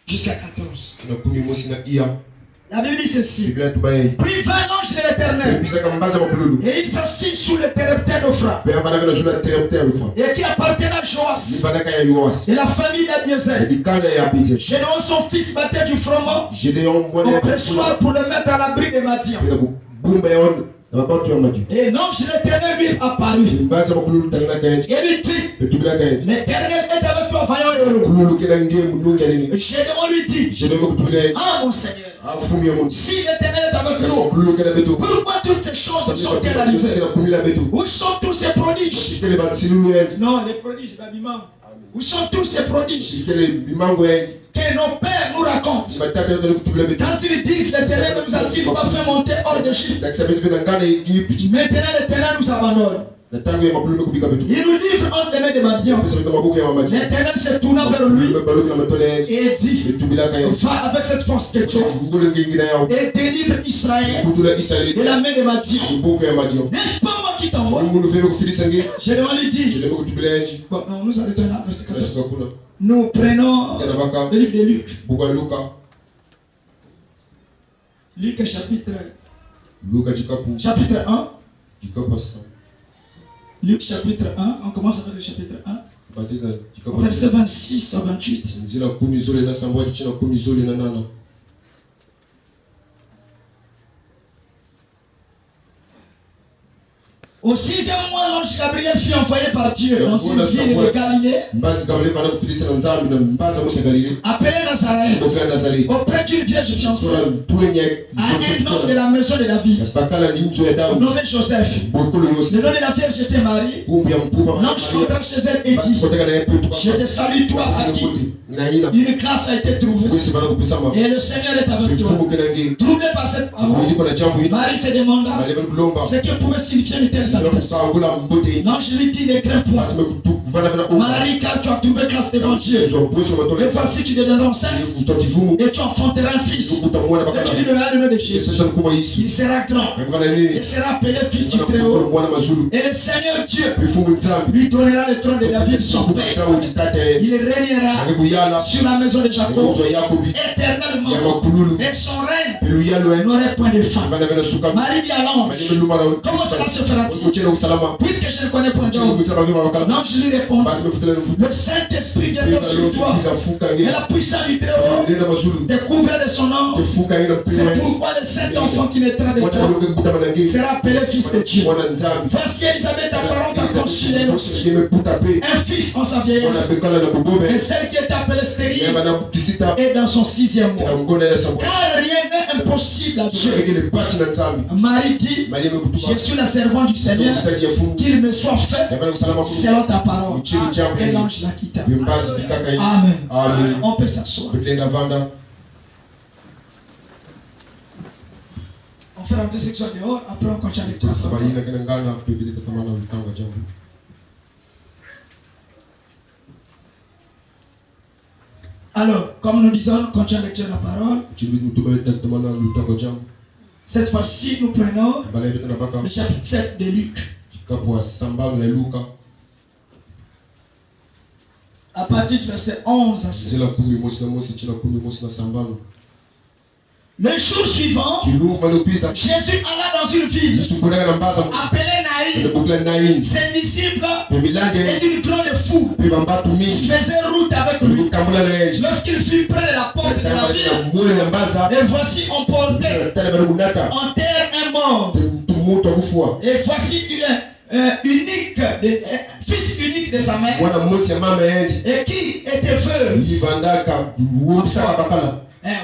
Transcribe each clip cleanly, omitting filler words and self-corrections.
jusqu'à 14. La Bible dit ceci. Puis vint l'ange de l'Éternel et il s'assit sous le tereptère d'Ophra et qui appartenait à Joas et la famille d'Abiézer. Gédéon son fils battait du froment au pressoir pour le mettre à l'abri des Madians. Et l'ange de l'Éternel lui apparut et lui dit, l'Éternel est avec toi, vaillant héros. Gédéon lui dit, ah mon Seigneur, si l'Éternel est avec nous, pourquoi toutes ces choses sont-elles arrivées? Où sont tous ces prodiges? Non, les prodiges d'Abimam. Où sont tous ces prodiges que nos pères nous racontent? Quand ils disent l'Éternel nous a-t-il pas fait monter hors d'Égypte, maintenant l'Éternel nous abandonne. Il nous livre entre les mains des Madians. L'Éternel se tourna vers lui et dit, va avec cette force que tu as et délivre Israël de la main des Madians. N'est-ce pas moi qui t'envoie? Je lui dis, bon, non, nous arrêtons là, verset 14. Nous prenons le livre de Luc. Luc chapitre 1. Luc chapitre 1, on commence avec le chapitre 1. Au verset 26 à 28. Au 6e mois, l'ange Gabriel fut envoyé par Dieu dans une ville de Galilée appelée Nazareth, auprès d'une vierge fiancée, à un homme de la maison de David, nommé Joseph. Le nom de la vierge était Marie. L'ange entra chez elle et dit, je te salue toi à qui une grâce a été trouvée et le Seigneur est avec toi. Troublé par cette parole, Marie se demanda ce que pouvait signifier une telle sagesse. L'ange lui dit, ne crains point Marie, car tu as trouvé grâce devant Dieu. Et voici tu deviendras enceinte et tu enfanteras un fils et tu lui donneras le nom de Jésus. Il sera grand et sera appelé fils du Très-Haut, et le Seigneur Dieu lui donnera le trône de David son père. Il régnera sur la maison de Jacob éternellement et son règne n'aurait point de fin. Marie dit à l'ange, comment cela se fera-t-il puisque je ne connais point d'homme? L'ange lui répond, le Saint-Esprit viendra sur toi et la puissance du Très-Haut découvre de son nom. C'est pourquoi le Saint-Enfant qui naîtra de toi sera appelé fils de Dieu. Voici Elisabeth apparente a conçu elle aussi un fils en sa vieillesse, et celle qui est appelée stérile est dans son 6e mois, car rien n'est impossible à Dieu. Marie dit, je suis la servante du Seigneur, qu'il me soit fait selon ta parole. Et l'ange la quitta. Amen. On peut s'asseoir. On fait rentrer section dehors, après on continue avec toi. Alors, comme nous disons, continue avec la parole. Cette fois-ci, nous prenons le chapitre 7 de Luc. À partir du verset 11 à 16. Le jour suivant, Jésus alla dans une ville appelée Naïn. Ses disciples et d'une grande foule faisaient route avec lui. Lorsqu'il fut près de la porte de la ville, et voici on portait en terre un mort. Et voici fils unique de sa mère, et qui était veuve.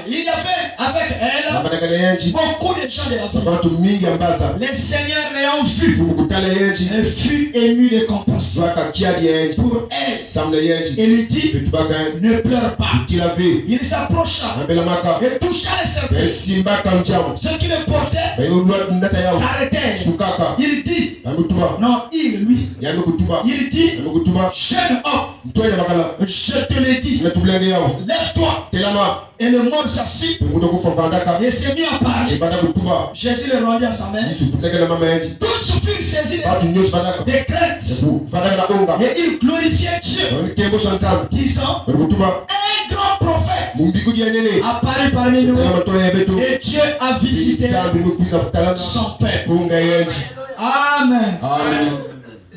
Il y avait avec elle beaucoup de gens de la ville. Le Seigneur l'ayant vu fut ému de compassion pour elle et lui dit, ne pleure pas. Il s'approcha et toucha les serpents. Ceux qui le portaient s'arrêtèrent. Il dit, non, il dit, jeune homme, je te le dis, lève-toi. Et le monde s'assit et s'est mis à parler. Jésus le rendit à sa mère. Tous furent saisis de crainte et ils glorifiaient Dieu, disant, un grand prophète apparu parmi nous. Et Dieu a visité son peuple. Amen.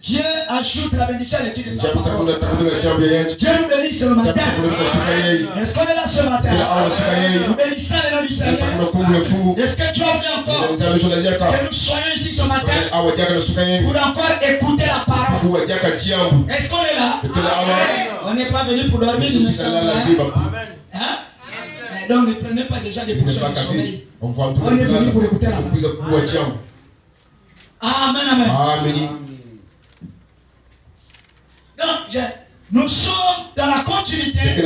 Dieu ajoute la bénédiction à l'étude de sa parole. Dieu nous bénit ce matin. Est-ce qu'on est là ce matin? Nous bénissons le nom du Seigneur. Est-ce que Dieu a voulu encore que nous soyons ici ce matin pour encore écouter la parole? Est-ce qu'on est là? On n'est pas venu pour dormir, nous ne sommes là. Donc ne prenez pas déjà des portions de sommeil. On est venu pour écouter la parole. Amen, amen. Amen. Donc, nous sommes dans la continuité de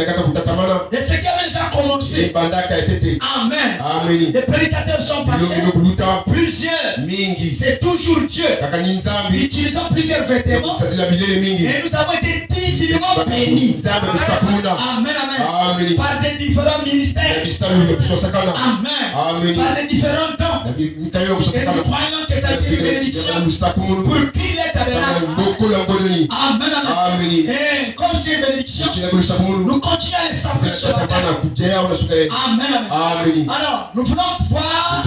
ce qui avait déjà commencé. Amen. Les prédicateurs sont passés. Plusieurs. C'est toujours Dieu. Utilisant plusieurs vêtements. Et nous avons été divinement bénis. Amen. Amen. Par des différents ministères. Amen. Par des différents dons. Et nous croyons que ça a été une bénédiction pour qui il est tabernacle. Amen. Amen. Et comme c'est une bénédiction, nous continuons à les savourer ce matin. Amen. Alors, nous voulons voir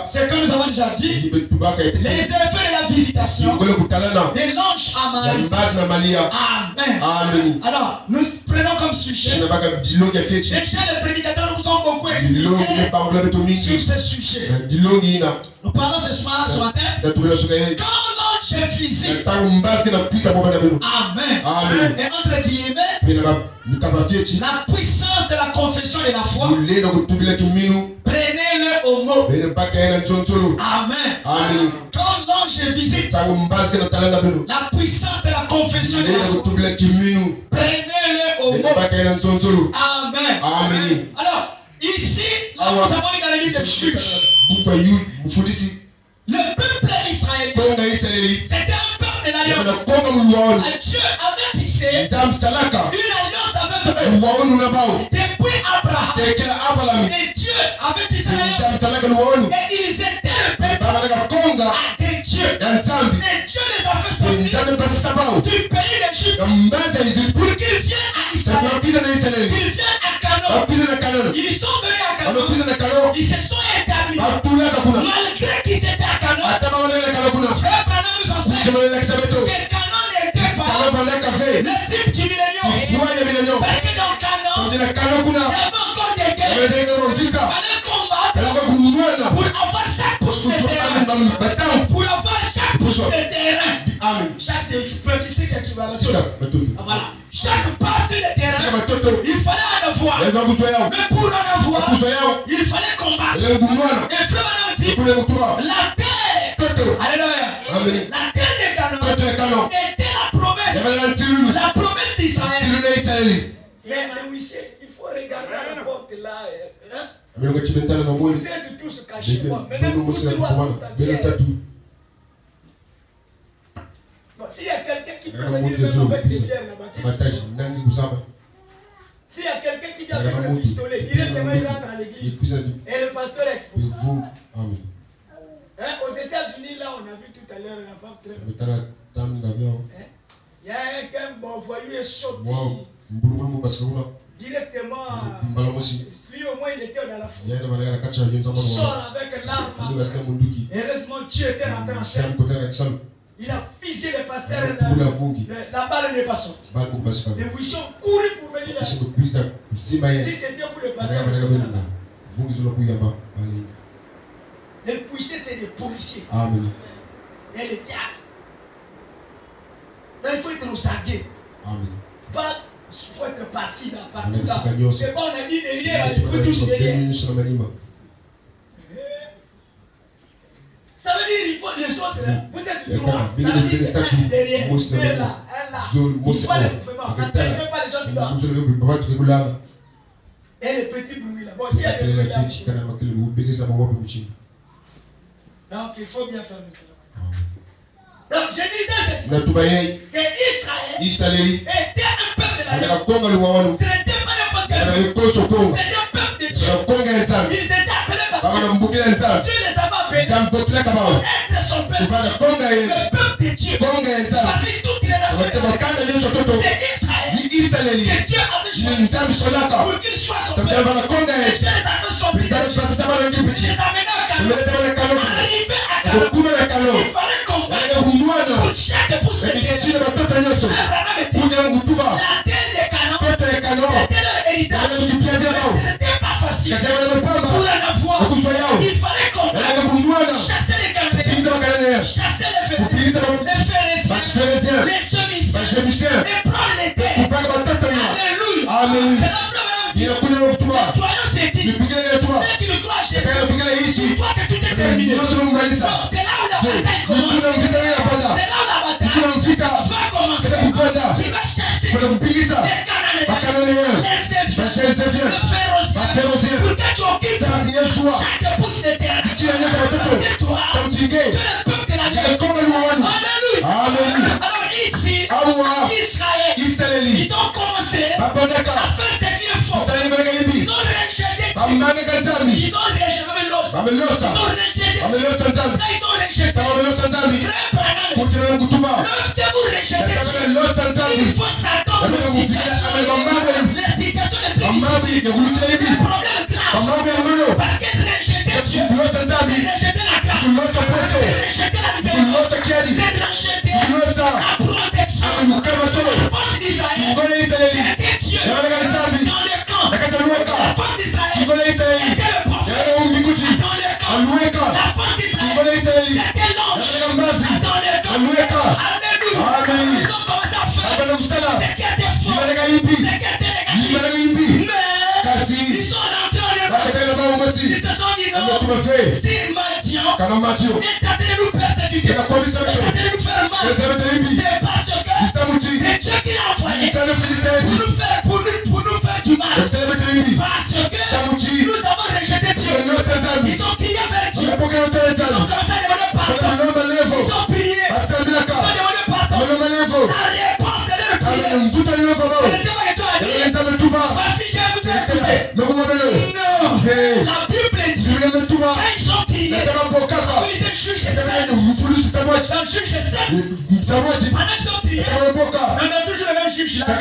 ce que nous avons déjà dit. Les effets de la visitation des l'ange à Marie. Amen. Alors, nous prenons comme sujet. Déjà, les prédicateurs nous ont beaucoup expliqué sur ce sujet. Nous parlons ce matin. Quand l'ange est visite. Amen. Et entre guillemets, la puissance de la confession de la foi, prenez-le au mot. Amen. Quand l'ange visite, la puissance de la confession de la foi, prenez-le au mot. Amen. Alors, ici, là, nous avons lu dans le livre de Juges, le peuple israélien, c'était un peuple de l'alliance. Dieu avait tissé une alliance avec eux depuis Abraham. Et Dieu avait tissé l'alliance. Et ils étaient le peuple à des dieux. Et Dieu les a fait sortir du pays d'Égypte pour qu'ils viennent à Israël. Ils viennent à Canaan. Ils sont venus à Canaan. Ils se sont établis. Malgré qu'ils étaient à Canaan, Frère Branham nous enseigne que Canaan n'était pas le type du millénium. Parce que dans Canaan, il y avait encore des guerres. Il fallait combattre pour avoir chaque pouce de terrain. Pour avoir chaque pouce de terrain. Chaque petit équivalent. Voilà. Chaque partie de terrain, il fallait en avoir. Mais pour en avoir, il fallait combattre. Et Frère Branham dit, la terre, alléluia, la terre de Canaan était la promesse d'Israël. Mais huissier, il faut regarder la porte là. Vous êtes tous cachés. Maintenant, vous s'il y a quelqu'un qui peut venir même avec des pierres là-bas, s'il y a quelqu'un qui vient avec le pistolet, directement il rentre à l'église et le pasteur expose. Aux États-Unis, là, on a vu tout à l'heure la vague très. Il y a un bon voyou est sorti directement. Lui, au moins, il était dans la foule. Il sort avec l'arme. Heureusement, Dieu était rentré en scène. Il a visé le pasteur. La balle n'est pas sortie. Les buissons courent pour venir là. Si c'était vous le pasteur, vous seriez là-bas. Les policiers, c'est des policiers. Amen. Et les diables. Là, il faut être osagé. Amen. Il faut être passif partout là. C'est pas on a dit derrière, il faut tous derrière. Ça veut dire il faut les autres. Vous êtes trois. Ça veut dire un derrière, un là, un là. Il faut le mouvement. Parce que je ne veux pas les gens qui dorment. Et les petits bruits là. Bon, s'il y a des bruits là. Donc il faut bien faire le travail. Donc je disais ceci. Que Israël était un peuple de l'alliance. Ce n'était pas n'importe quel peuple. C'était un peuple de Dieu. Ils étaient appelés par Dieu. Dieu les avait appelés pour être son peuple. Le peuple de Dieu. Parmi toutes les nations, c'est Israël. Israeli. Que Dieu avait choisi pour qu'il soit son père. Et Dieu les a fait sortir d'Égypte. Il les a menés au Canaan. Arrivé à Canaan, il fallait combattre pour chaque épouse de terre. Frère Branham dit, la terre de Canaan, c'était leur héritage. Mais ce n'était pas facile. Pour en avoir, il fallait combattre, chasser les Cananéens, chasser les Phéréziens, les Jébusiens, et prendre les terres. Alléluia. Nettoyons ces dits. Dès qu'il croit à Jésus, il croit que tout est terminé. Donc c'est là où la bataille commence. C'est là où la bataille va commencer. Tu vas chasser les Cananéens, les Séviens, les Phéréziens, pour que tu occupes chaque pouce de terre. Parce que toi, tu es le peuple de la terre. Alléluia. Alors ici, Israël, ils ont commencé à faire ce qui est faux. Ils ont rejeté Dieu. Ils ont rejeté l'os. Ils ont rejeté Dieu. Là, ils ont rejeté. Frère Branham, lorsque vous rejetez Dieu, il faut s'attendre aux situations les situations les plus difficiles, les problèmes graves. Parce que rejeter Dieu, c'est rejeter la grâce, c'est rejeter la miséricorde, c'est rejeter la protection. La force d'Israël, c'était Dieu dans le camp. La force d'Israël était le prophète dans le camp. La force d'Israël c'était l'ange dans le camp. Alléluia. Ils ont commencé à faire ce qui était faux, ce qui était négatif. Mais ils sont rentrés en épreuve. Ils se sont dit non, si Madian est en train de nous persécuter, est en train de nous faire mal, c'est parce que c'est Dieu qui l'a envoyé pour nous faire du mal. Parce que nous avons rejeté Dieu. Ils ont crié vers Dieu. Ils ont commencé à demander pardon. Ils ont prié. Ils ont demandé pardon. La réponse de leur prière, ce n'était pas que toi as dit, voici je vous ai écouté. Non. La Bible dit, quand ils ont prié, ils étaient juges 7. Dans juge 7, pendant qu'ils ont prié, on a toujours le même juge là. Quand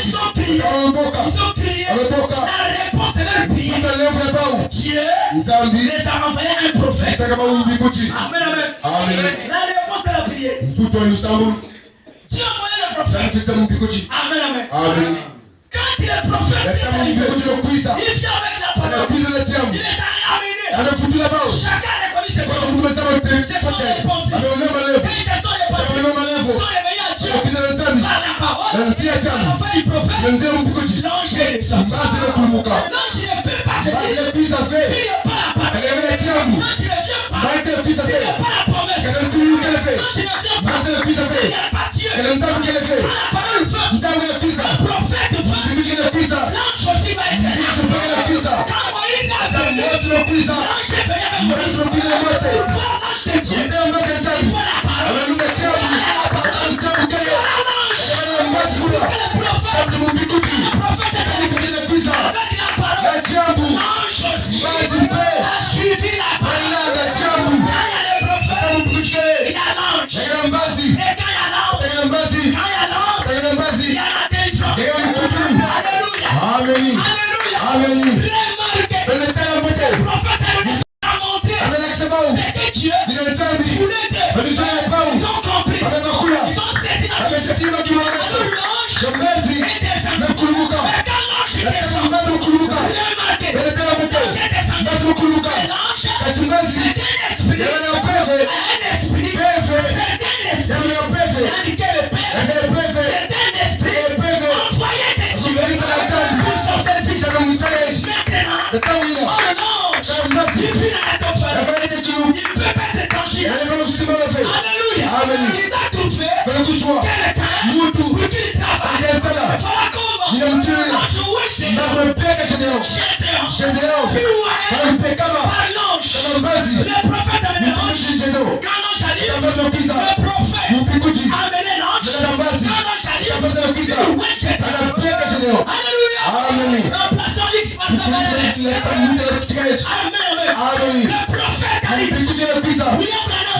ils ont prié, la réponse de leur prière, Dieu les a envoyé un prophète. Amen. La réponse de la prière, Dieu a envoyé le prophète. Amen. Quand le prophète est arrivé, il vient avec la parole. Il les a amenés. Chacun a reconnu ses paroles. C'est fort répondu. Quand ils se sont répandus, ils sont réveillés à Dieu par la parole. L'enfant du prophète, l'ange est descendu. L'ange ne peut pas te dire s'il n'y a pas la parole. L'ange ne vient pas s'il n'y a pas la promesse. L'ange ne vient pas s'il n'y a pas Dieu. Par la parole veut, le prophète veut, l'ange aussi va être là. Quand Moïse a venu, l'ange est venu avec Moïse. Pour voir l'ange de Dieu, il faut la parole. Le prophète est avec la parole. L'ange aussi a suivi la parole. Quand il y a le prophète, il y a l'ange. Et quand il y a l'ange, il y a la délivrance. Alléluia. Remarquez, le prophète a montré ce que Dieu voulait dire. Ils ont compris. Ils ont saisi la vérité. Alors l'ange est descendu. Et quand l'ange est descendu, remarquez, l'ange est descendu. Et l'ange est un esprit. Indiqué le Père. C'est un esprit envoyé de Dieu pour son service. Maintenant, l'ange, il vit dans la tonfale. Il peut être tangible. Alléluia. Il a trouvé quelqu'un pour qu'il travaille. Il fera comment? L'ange où est Gédéon? Par l'ange. Le prophète a amené l'ange. Quand l'ange arrive, le prophète a amené l'ange. Quand l'ange arrive, où est Gédéon? Alléluia. Dans Platon X, Amen. Le prophète arrive. William Branham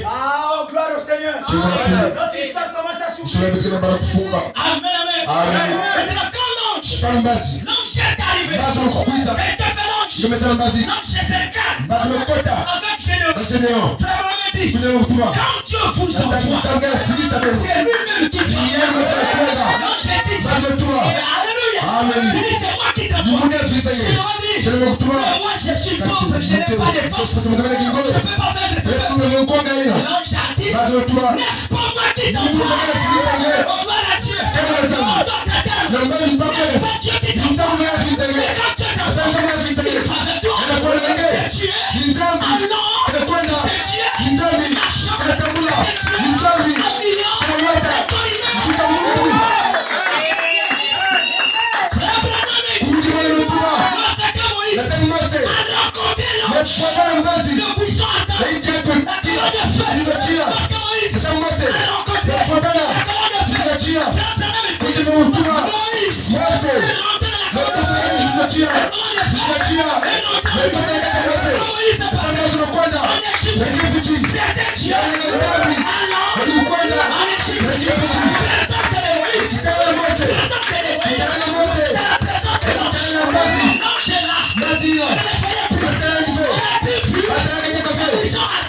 Oh, gloire au Seigneur. Notre histoire commence à s'ouvrir. Amen. Maintenant, quand l'ange est arrivé, qu'est-ce que fait l'ange? L'ange s'est cercane avec Gédéon. Frère, on dit, quand Dieu vous envoie, c'est lui-même qui vient. L'ange est dit, alléluia. Il dit, c'est moi qui t'envoie. Moi je suis pauvre, je n'ai pas de force. Je ne peux pas faire de ce que l'ange a dit, n'est-ce pas moi qui t'envoie? On doit la Dieu. On doit la N'est-ce pas Dieu qui t'envoie? Mais quand Dieu t'envoie, il va avec toi. C'est Dieu. Alors, c'est Dieu. Machin.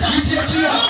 C'est Dieu. Un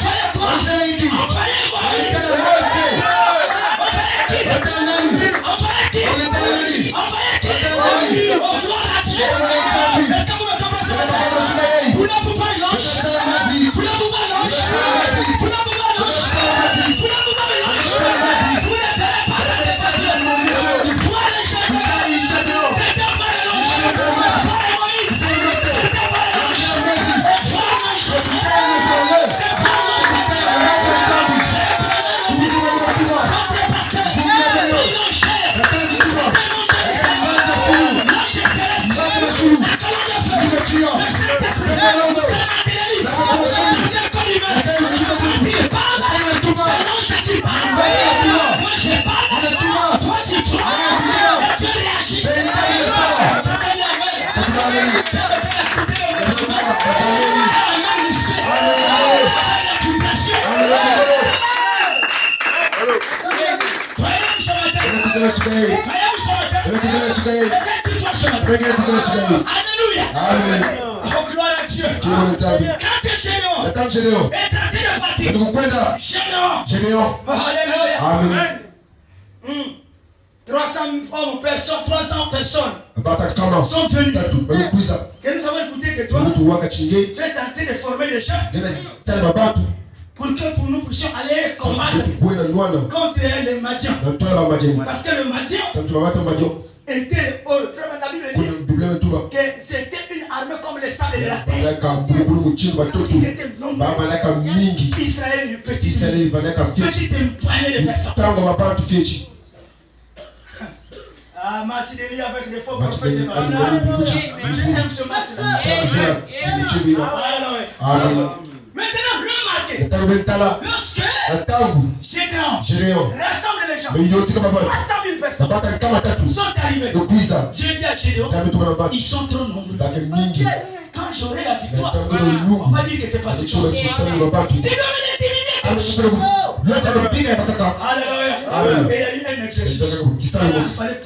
million. Amen. Oh, gloire à Dieu. Quand Gédéon est en train de partir, Gédéon. Alléluia. Amen. 300 hommes, 300 personnes sont venus. Que nous avons écouté que toi, tu es en train de former des gens pour que nous puissions aller combattre contre les Madians. Parce que le Madian était, frère, la Bible dit que c'était une armée comme les sables de la terre. Ils étaient nombreux. Israël, une petite poignée de personnes. Ah, match de lit avec les faux prophètes. Tu aimes ce match-là. Maintenant, remarquez. Lorsque Gédéon rassemble les gens. 300 000 personnes sont arrivées. Dieu dit à Gédéon, ils sont trop nombreux. Quand j'aurai la victoire, on va dire que c'est pas cette chose. Alléluia. Et il y a eu un exercice. Il fallait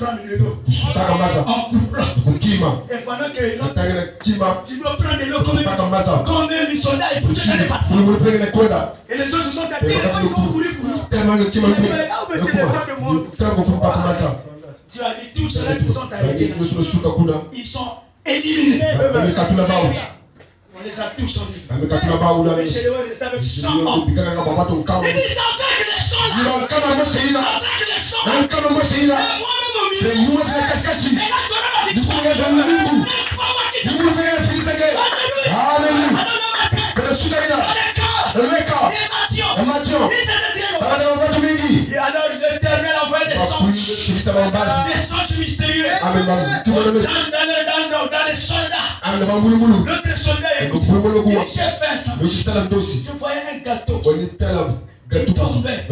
prendre de l'eau en courant. Et pendant que tu dois prendre de l'eau comme un soldat et pour te faire partir. Et les autres se sont tapés, ils ont couru. Tu as dit tous ceux qui sont arrêtés. Ils sont éliminés. On les a tous enlevés. Mais chez eux, ils restent avec 100 hommes. Ils disent avec les soldats. Avec les soldats. Moi-même au milieu. Et là, tu auras la victoire. Et alors l'Éternel envoie des songes mystérieux dans les soldats. L'autre soldat écoute. J'ai fait ça. Je voyais un gâteau. Il tombait.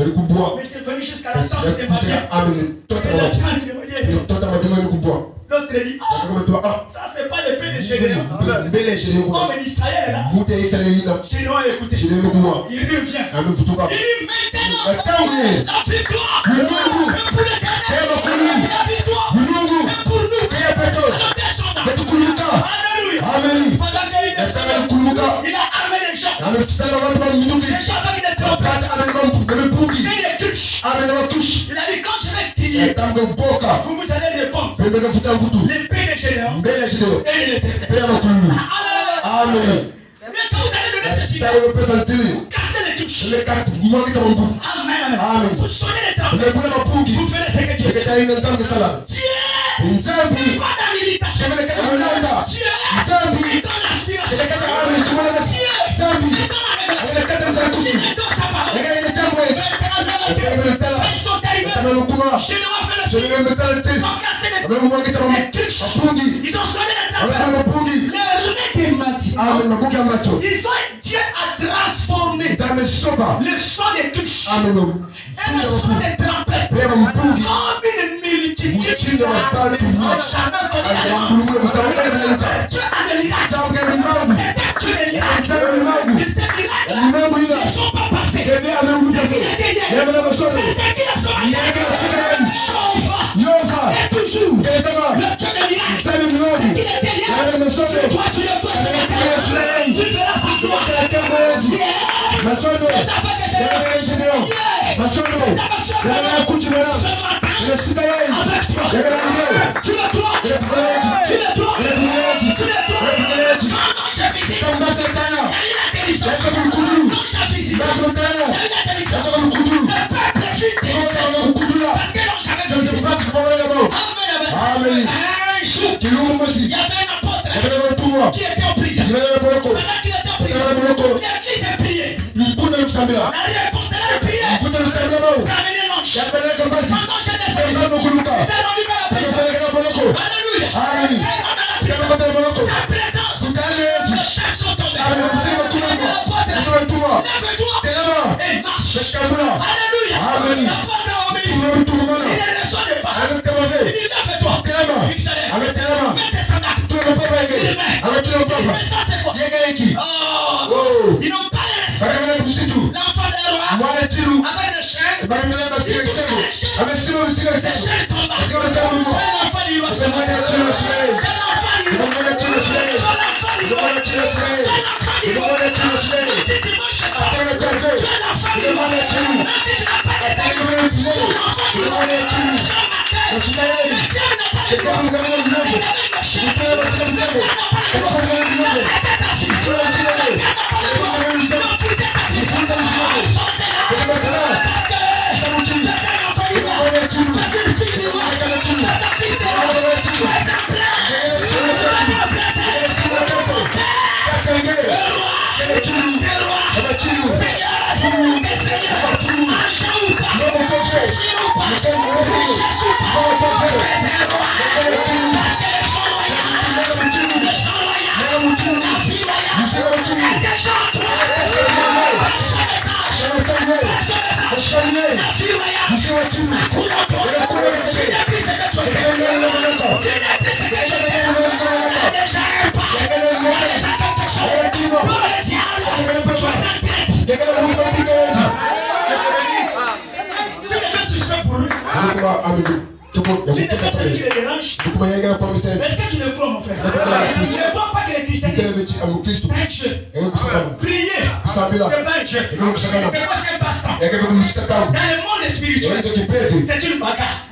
Mais c'est venu jusqu'à la tente de Maria. L'autre dit, ça c'est pas l'épée de Gédéon. Homme d'Israël est là. Gédéon a écouté. Il revient. Il dit maintenant, la victoire. Même pour l'Éternel. La victoire. Même pour nous. Alléluia. Pendant qu'il descend, il a armé les gens. Les gens avec des trompettes. Et des touches. Il a dit quand je vais crier, vous allez répondre. L'épée de Gédéon et l'Éternel. Amen. Quand vous allez donner ce signal, vous cassez les touches. Amen. Vous sonnez les trompettes. Vous ferez ce que Dieu fait. Dieu n'est pas d'habilitation. Dieu est dans l'aspiration. Dieu est dans la révélation. Il est dans sa parole. Ils sont arrivés. Gédéon a fait le signe. Ils ont cassé les touches. Ils ont sonné les trompettes. Les remettre. Dieu a transformé le son des touches et le son des trompettes comme une multitude. Dieu a des miracles. C'était des miracles. Ils ne sont pas passés. Et toujours le Dieu des miracles. C'est qu'il était là. C'est toi tu le vois. Tu verras sa gloire. Il y avait un apôtre qui était en prison. Pendant qu'il était en prison, l'église a prié. On a répondu à la prière. Ça a mené l'ange. Pendant que j'étais fait, il s'est rendu vers la prison. Alléluia. Sa présence. Les chefs sont tombés. L'apôtre, lève-toi et marche. Alléluia. L'apôtre a obéi. Il est le son des pas. Il dit lève-toi. Il se lève. Mettez sa main. Il met ça c'est quoi? Ils n'ont pas les respect. L'enfant de roi avec des chaînes. Il touche les chaînes. Les chaînes tombent. Un enfant du roi. Si t'es personne qui les dérange, est-ce que tu le crois, mon frère? Tu ne crois pas que les christianisme c'est un jeu. Prier, c'est pas un jeu. C'est quoi, c'est un passe-temps? Dans le monde spirituel, c'est une bagarre.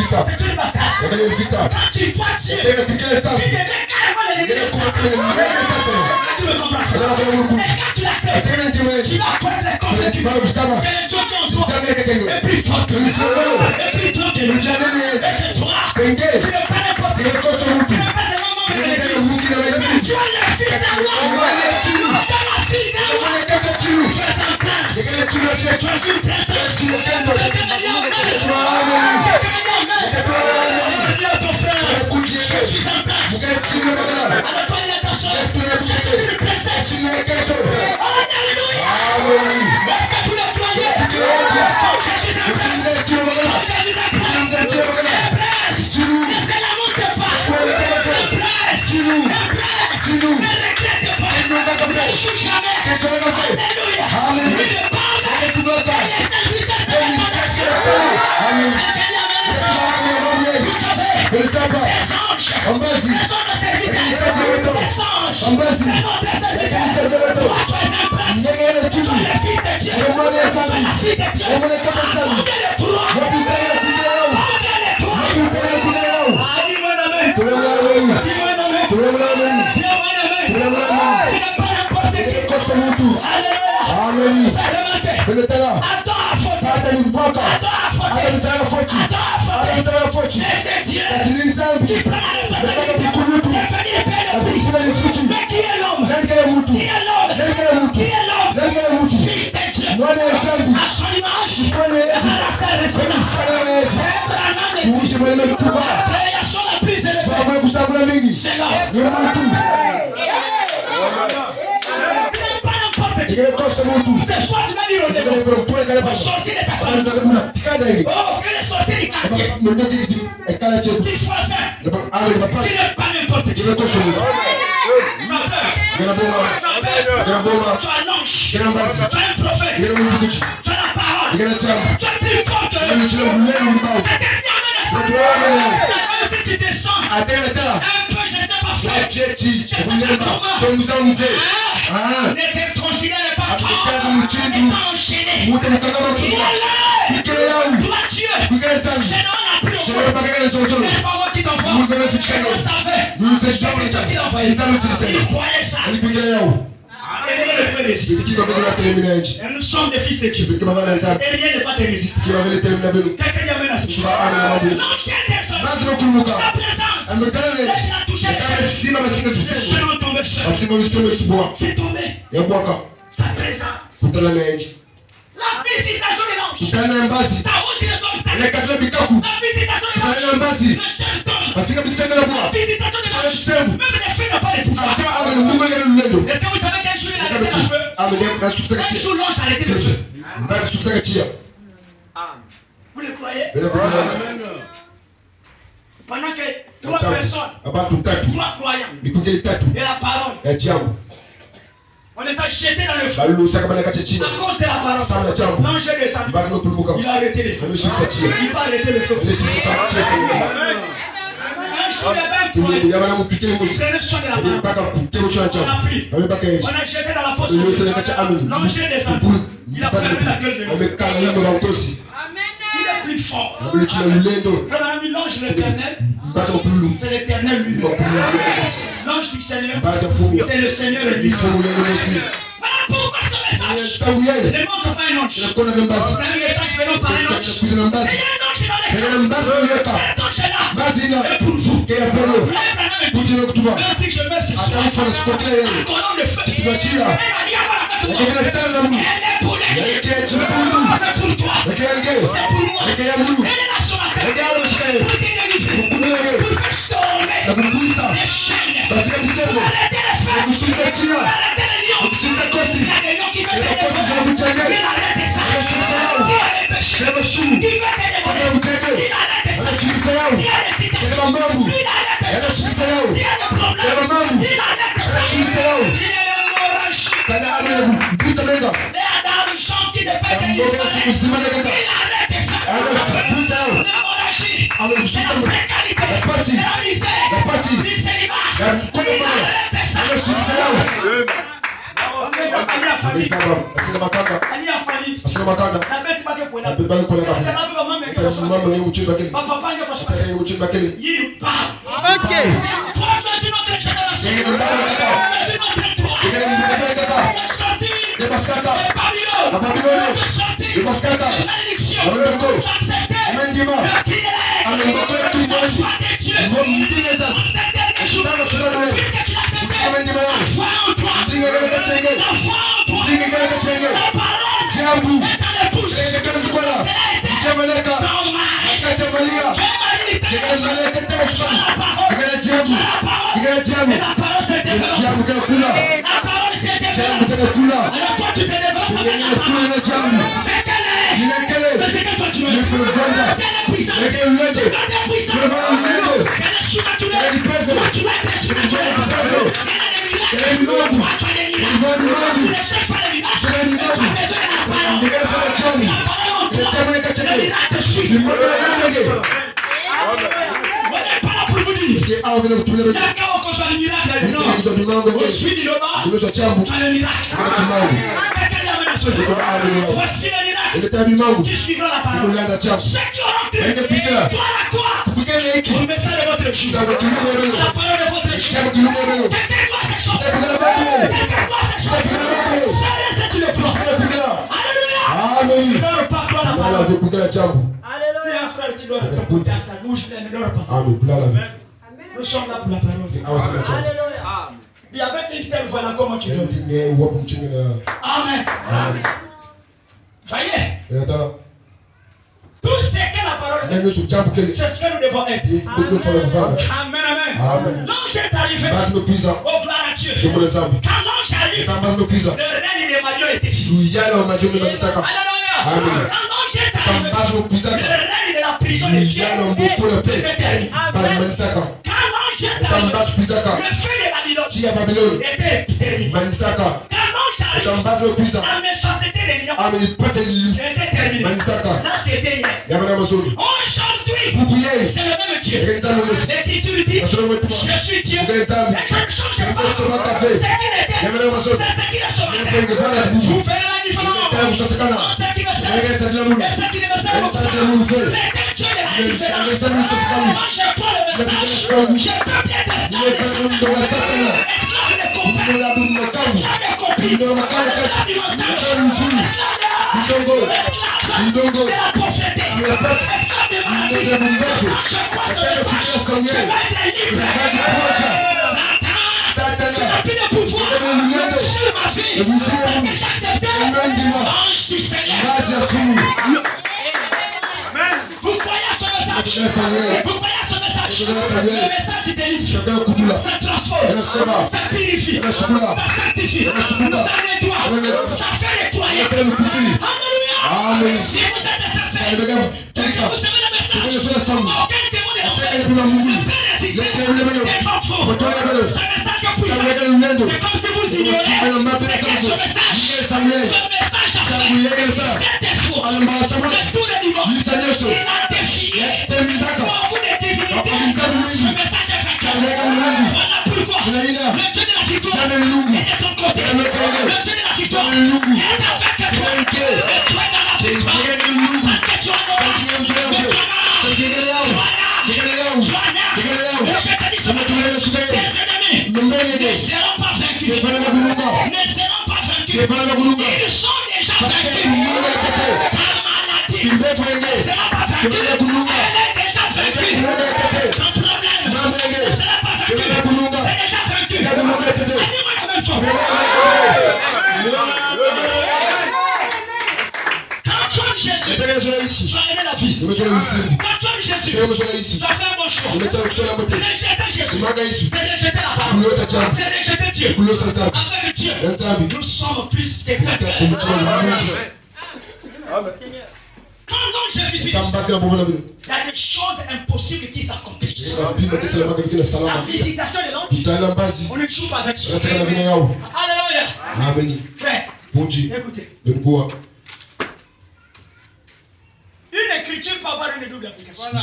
C'est une bagarre. Quand tu crois Dieu, tu deviens carrément l'ennemi de Satan. Tu me comprends? Et quand tu l'acceptes, tu vas connaître les convaincus que le Dieu qui en toi est plus fort que lui, est plus grand que lui. Et que toi, tu ne pas n'importe qui. Tu n'es pas seulement membre de l'église. Tu es le fils d'un roi. Tu es la fille d'un roi. Tu es en place. Tu es une place de Dieu. Quelqu'un m'a dit amen. Quelqu'un m'a dit amen. Dis à ton frère, je suis en place. Alors toi, il est attention. Je suis une place de Dieu. Alléluia. Est-ce que vous le croyez? Je suis en place. C'est soit tu m'as dit au début, sortir de ta famille. Oh, tu es sortir du quartier. Tu fois ça. Tu n'es pas n'importe qui. Tu as peur. Tu as l'ange. Tu as un prophète. Tu as la parole. Tu es plus fort que eux. Si tu descends un peu, je ne sais pas faire. Je ne sais pas comment. Ne te considère pas trop. Ne t'as enchaîné. Il est là. Toi Dieu. Je n'en ai plus au fond. C'est pas moi qui t'envoie. Je le savais. C'est toi qui l'envoie. Il croyait ça. Et rien ne peut résister. Et nous sommes des fils de Dieu. Et rien ne peut te résister. Quelqu'un dit amen à ce jour. L'enchaîne des hommes. Sa présence. Elle a touché les chaises. Les chaises ont tombé seul. C'est tombé. Sa présence. La visitation de l'ange. Sa haute direction obstacle. La visitation de l'ange. Le ciel tombe. La visitation de l'ange. Même les feux n'ont pas de pouvoir. Est-ce que vous savez qu'un jour il a arrêté le feu? Un jour l'ange a arrêté le feu. Vous le croyez? Pendant que 3 personnes, 3 croyants, et la parole, on les a jetés dans le feu. À cause de la parole, l'ange est descendu. Il a arrêté le feu. Il va arrêter le feu. Un jour, il y avait un croyant. Il prenait soin de la parole. On a pris. On a jeté dans la fosse. L'ange est descendu. Il a fermé la gueule de l'eau. Il est plus fort. Frère, l'ange de l'éternel, c'est l'éternel lui-même. L'ange du Seigneur, c'est le Seigneur lui-même. Voilà pourquoi ce message ne montre pas un ange. C'est un message venant par un ange. Il y a un ange dans les cas. Cet ange-là est pour vous. Merci que je mets ce soir. Encore le feu. Elle est pour l'église. C'est pour toi. C'est pour moi. Elle est là sur la terre. Pour te délivrer. Pour te tomber. Les chaînes. Pour arrêter les feux. Pour arrêter les lions. Il y a des lions qui veulent te délivrer. Mais arrêtez ça. Il y a les péchés. Qui veulent te Voici le miracle qui suivra la parole. Ceux qui auront cru, toi à quoi? Le message de votre Jésus, la parole de votre Jésus. Quelqu'un doit se changer. Quelqu'un doit se changer. Seul est le prophète. Alléluia. Ne dors pas, toi la parole. C'est un frère qui dort de ton côté à sa bouche, ne dort pas. Nous sommes là pour la parole. Alléluia. Et avec une telle voilà comment tu dors. Amen. Voyez. Tout ce que la parole dit, c'est ce que nous devons être. Amen, amen. L'ange est arrivé. Oh, gloire à Dieu. Quand l'ange arrive, le règne de Mario était fini. Alléluia. Quand l'ange est arrivé, le règne de la prison était terminé. Quand l'ange est arrivé, le feu de Babylone était terminé. Quand l'ange arrive, la méchanceté des lions était terminée. Là, c'était hier. Aujourd'hui, c'est le même Dieu. L'Écriture dit, je suis Dieu. Et je ne change pas. C'est qui l'était. C'est ce qui le sauvera. Vous verrez la différence. Ce qui me sert et ce qui ne me sert pas. C'est Dieu de la différence. Moi, je crois le message. Je peux bien t'esclaver. Esclave de compagnie. Esclave de compagnie. Esclave du message. Esclave de la prophétie. Esclave de maladie. Je crois ce message. Je vais être libre. Satan, tu n'as plus de pouvoir sur ma vie. Parce que j'ai accepté l'ange du Seigneur. Vous croyez à ce message? Vous croyez à ce message? Le message il délivre. Ça transforme. Ça purifie. Ça sanctifie. Ça nettoie. Ça fait nettoyer. Alléluia. Si vous êtes sincère, que vous savez le message, aucun démon de l'enfer ne peut résister. C'est pas faux. Ce message est puissant. C'est comme si vous ignorez. C'est que ce message, c'était faux. De tous les niveaux, il a défié beaucoup de divinités. Ce message est facile. Voilà pourquoi le Dieu de la victoire est de ton côté. Le Dieu de la victoire est avec toi. Et tu es dans la victoire. Parce que tu as l'honneur. Tes ennemis ne seront pas vaincus. Ils sont déjà vaincus. Ta maladie ne sera pas vaincue. Elle est déjà vaincue. Ton problème ne sera pas vaincu. Elle est déjà vaincue. Dis-moi la même fois. Quand tu aimes Jésus, tu as aimé la vie. Quand tu aimes Jésus, tu as fait un bon choix. Rejeter Jésus, c'est rejeter la parole. C'est rejeter Dieu. Avec Dieu, nous sommes plus que vainqueurs. Quand l'ange est visité, Il y a des choses impossibles qui s'accomplissent. La visitation de l'ange, on ne joue pas avec ça. Alléluia. Amen. Frère, écoutez. Une écriture peut avoir une double application. Un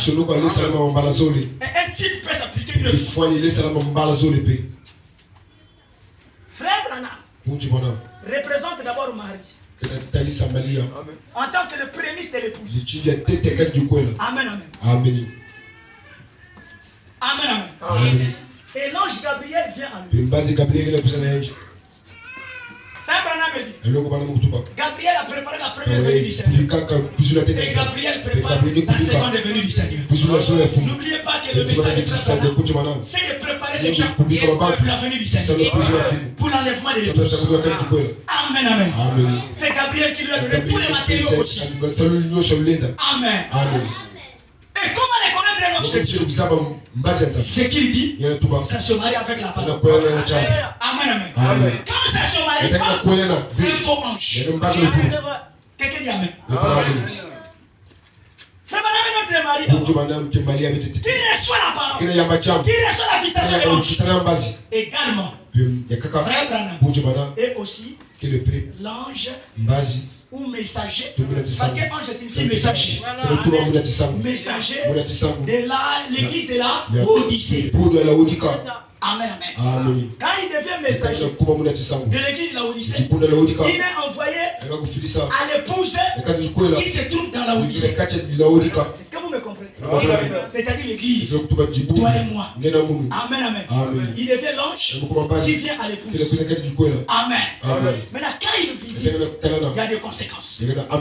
type peut s'appliquer une fois. Frère Branham représente d'abord Marie en tant que le prémisse de l'épouse. Amen, amen. Amen. Amen, amen. Et l'ange Gabriel vient à lui. Saint Branham dit, Gabriel a préparé la première venue du Seigneur. Et Gabriel prépare la seconde venue du Seigneur. N'oubliez pas que le message du frère Branham, c'est de préparer déjà pour la venue du Seigneur. Pour l'enlèvement de l'épouse. Amen, amen. C'est Gabriel qui lui a donné tous les matériaux quotidiens. Amen. Et comment reconnaître un ange de Dieu? Ce qu'il dit, ça se marie avec la parole. Amen, amen. Quand ça se marie pas, c'est un faux ange. Quelqu'un dit amen. Frère Branham est notre mari. Qui reçoit la parole, qui reçoit la visitation de l'ange. Également, frère Branham et aussi l'ange ou messager, parce que ange signifie messager. Messager de l'église de la Odyssée. Amen, amen. Quand il devient messager de l'église de la Odyssée, il est envoyé à l'épouse qui se trouve dans la Odyssée. Est-ce que vous me comprenez? C'est-à-dire l'église, toi et moi. Amen, amen. Il devient l'ange qui vient à l'épouse. Amen. Maintenant, quand il visite, il y a des conséquences. Quand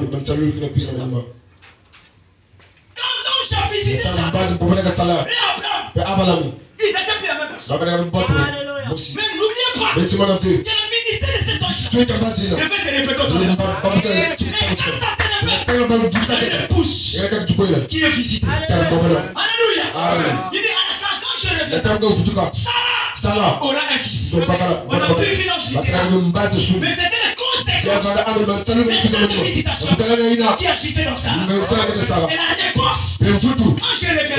l'ange a visité ça, et Abraham, ils étaient plus la même personne. Mais n'oubliez pas que le ministère de cet ange devait se répéter autour. L'épouse qui est visitée. Alléluia. Il dit quand je reviens, Sarah aura un fils. On n'a plus vu l'ange littéral. Mais c'était les conséquences de la visitation qui agissait dans Sarah. Et la réponse, quand je reviens,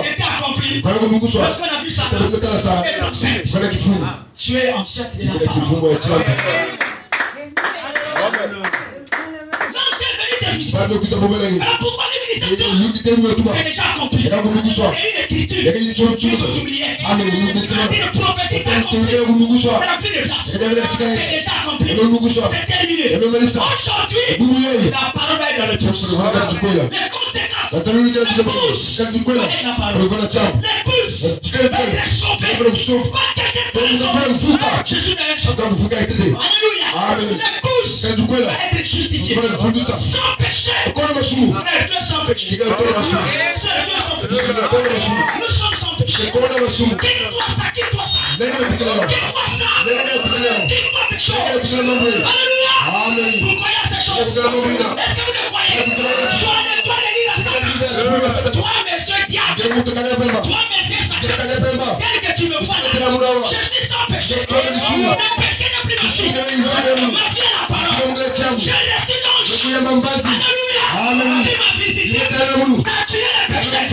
était accomplie. Lorsqu'on a vu Sarah être enceinte, tu es enceinte de la parole. L'ange est venu te visiter. Alors pourquoi le ministère c'est déjà accompli? C'est une écriture qui vous oubliez. C'est une prophétie qui est accomplie. Ça n'a plus de place. C'est déjà accompli. C'est terminé. Aujourd'hui, la parole est dans le pouce. Les conséquences, l'épouse avec la parole. L'épouse va être sauvée. Je suis dans Alléluia. L'épouse va être justifiée. Sans péché. Frère, tu es sans péché. Sœur, tu es sans péché. Nous sommes sans péché. Quitte-toi ça, quitte-toi ça. Quitte-toi ça. Quitte-toi cette chose. Alléluia. Vous croyez à cette chose? Est-ce que vous le croyez? Toi de lire la salle. Toi, monsieur diable. Toi, monsieur Satan. Tel que tu me vois, je suis sans péché. Le péché n'est plus ma vie. Ma vie est la parole. Je suis l'ange. Alléluia. Tu m'as visité. Tu as tué les péchés.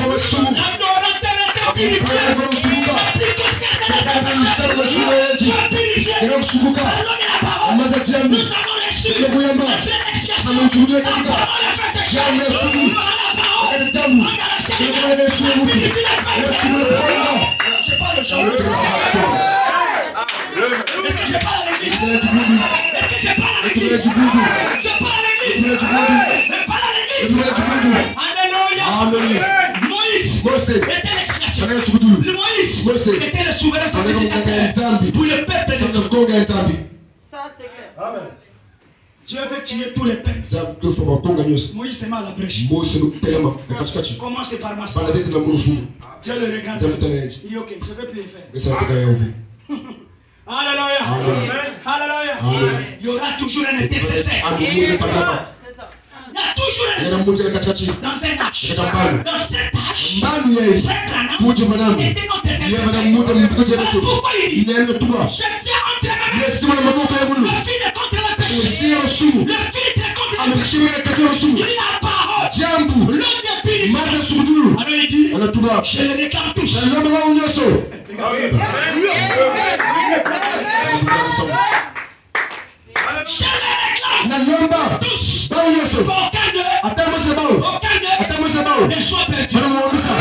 Moïse était l'expression. Moïse était le souverain sacrificateur pour le peuple de Dieu. Ça c'est clair. Amen. Dieu veut tuer tous les peuples. Moïse s'est mis à la brèche. Commencez par moi. Dieu le regarde. Il dit ok, je ne vais plus le faire. Alléluia. Alléluia. Il y aura toujours un intercesseur. C'est ça. Il y a toujours un intercesseur. Dans un acte. Dans cet acte. Frère Branham était notre intercesseur. Pourquoi il dit je tiens entre les le fil est contre le péché. Le fil est contre le péché. Il dit la parole. jambo maze suduru anatuba je les réclame tous. na ndio baba unyoso na nyomba Tous. ba unyoso Aucun d'eux. ata mose bao ata mose bao Ne soit perdu. bana muombisa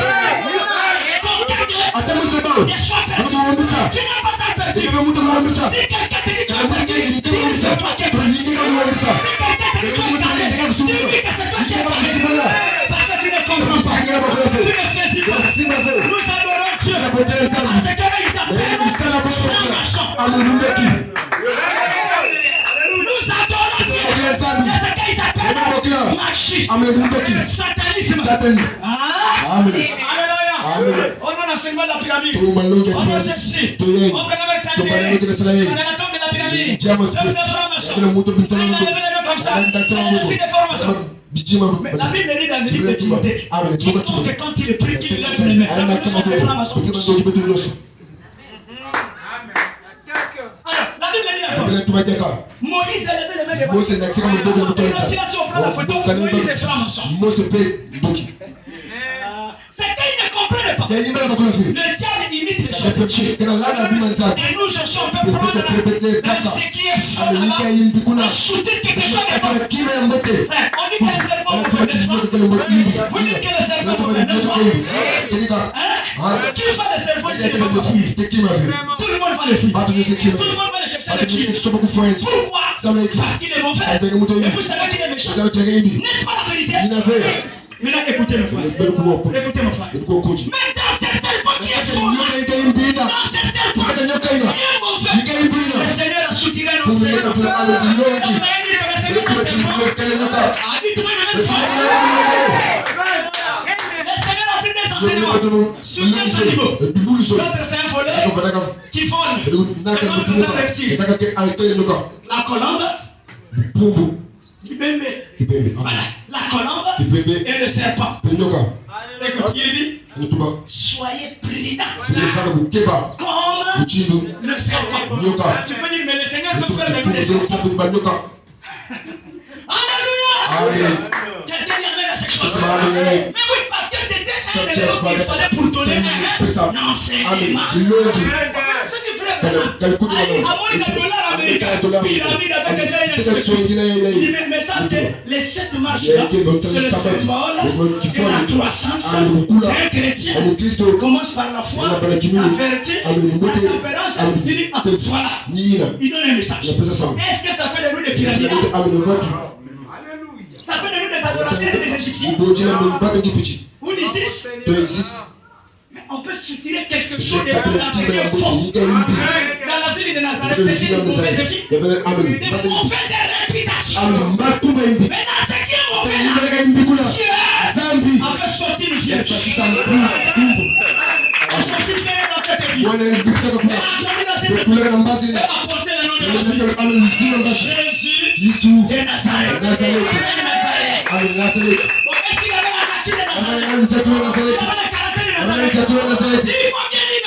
Aucun d'eux. ata mose bao Ne soit bana perdu. muombisa Tu n'as pas ça perdu. kama mtu muombisa Si quelqu'un te dit tu as kama perdu, mtu dis que c'est toi qui as perdu. ni kama muombisa Si quelqu'un te dit tu as gagné, dis que c'est toi qui as perdu. Parce que tu ne comprends pas. Tu ne saisis pas. Nous adorons Dieu. Parce que il s'appelle franc-maçon. Nous adorons Dieu. Parce qu'il s'appelle magie. Satanisme. Ah. Amen. Alléluia. On a l'enseignement de la pyramide. On va chercher. On va mettre un terrain. On a la tombe de la pyramide. C'est des francs-maçons. Il a levé les mains comme ça. C'est aussi des francs-maçons. Mais la Bible dit dans le livre de Timothée, quiconque quand il prie, qu'il lève les mains. Donc ce sont des francs-maçons. Alors, la Bible dit encore, Moïse a levé les mains devant. Si là, si on prend la photo, Moïse est franc-maçon. C'est qu'ils ne comprennent pas. Le diable imite les choses de Dieu. Et nous cherchons, on peut prendre ce qui est fort là-bas, ajouter quelque chose de bon. Frère, on dit que le serpent vous fait, n'est-ce pas? Vous dites que le serpent vous fait, n'est-ce pas? Qui va le serpent ici ne va pas fuir? Tout le monde va le fuir. Tout le monde va le chercher à le tuer. Pourquoi? Parce qu'il est mauvais. Et vous savez qu'il est méchant. N'est-ce pas la vérité? Maintenant, écoutez mon frère. Écoutez mon frère. Mais dans ce serpent qui est fort, dans ce serpent qui est mauvais, le Seigneur a soutiré nos Seigneurs. Le Seigneur a pris des enseignements sur les animaux. L'autre c'est un voleur qui vole. L'autre c'est un reptile. La colombe. Voilà, la colombe et le serpent. Écoute, il dit, soyez prudents comme le serpent. Tu peux dire, mais le Seigneur peut faire les des serpents. Alléluia. Quelqu'un y amène à cette chose. Mais oui, parce que c'était un élément qu'il fallait pour donner un enseignement. Mais ça c'est les 7 marches là, c'est le symbole de la croissance d'un chrétien. Commence par la foi, la vertu, la tempérance, il dit voilà, il donne un message. Est-ce que ça fait de nous des pyramides? Ça fait de nous des adorateurs et des Égyptiens? Ou d'Isis? Mais on peut soutirer quelque chose de faux. Dans la ville de Nazareth, c'était une mauvaise fille. Des mauvaises réputations. Mais dans ce qui est mauvais, Dieu a fait sortir une vierge. Parce qu'on fixait dans cette vie. Mais dans cette vie, elle a porté le nom de la fille. Jésus de Nazareth. Bon, est-ce qu'il avait la nature de Nazareth? Il avait le caractère de Nazareth. Il faut bien dire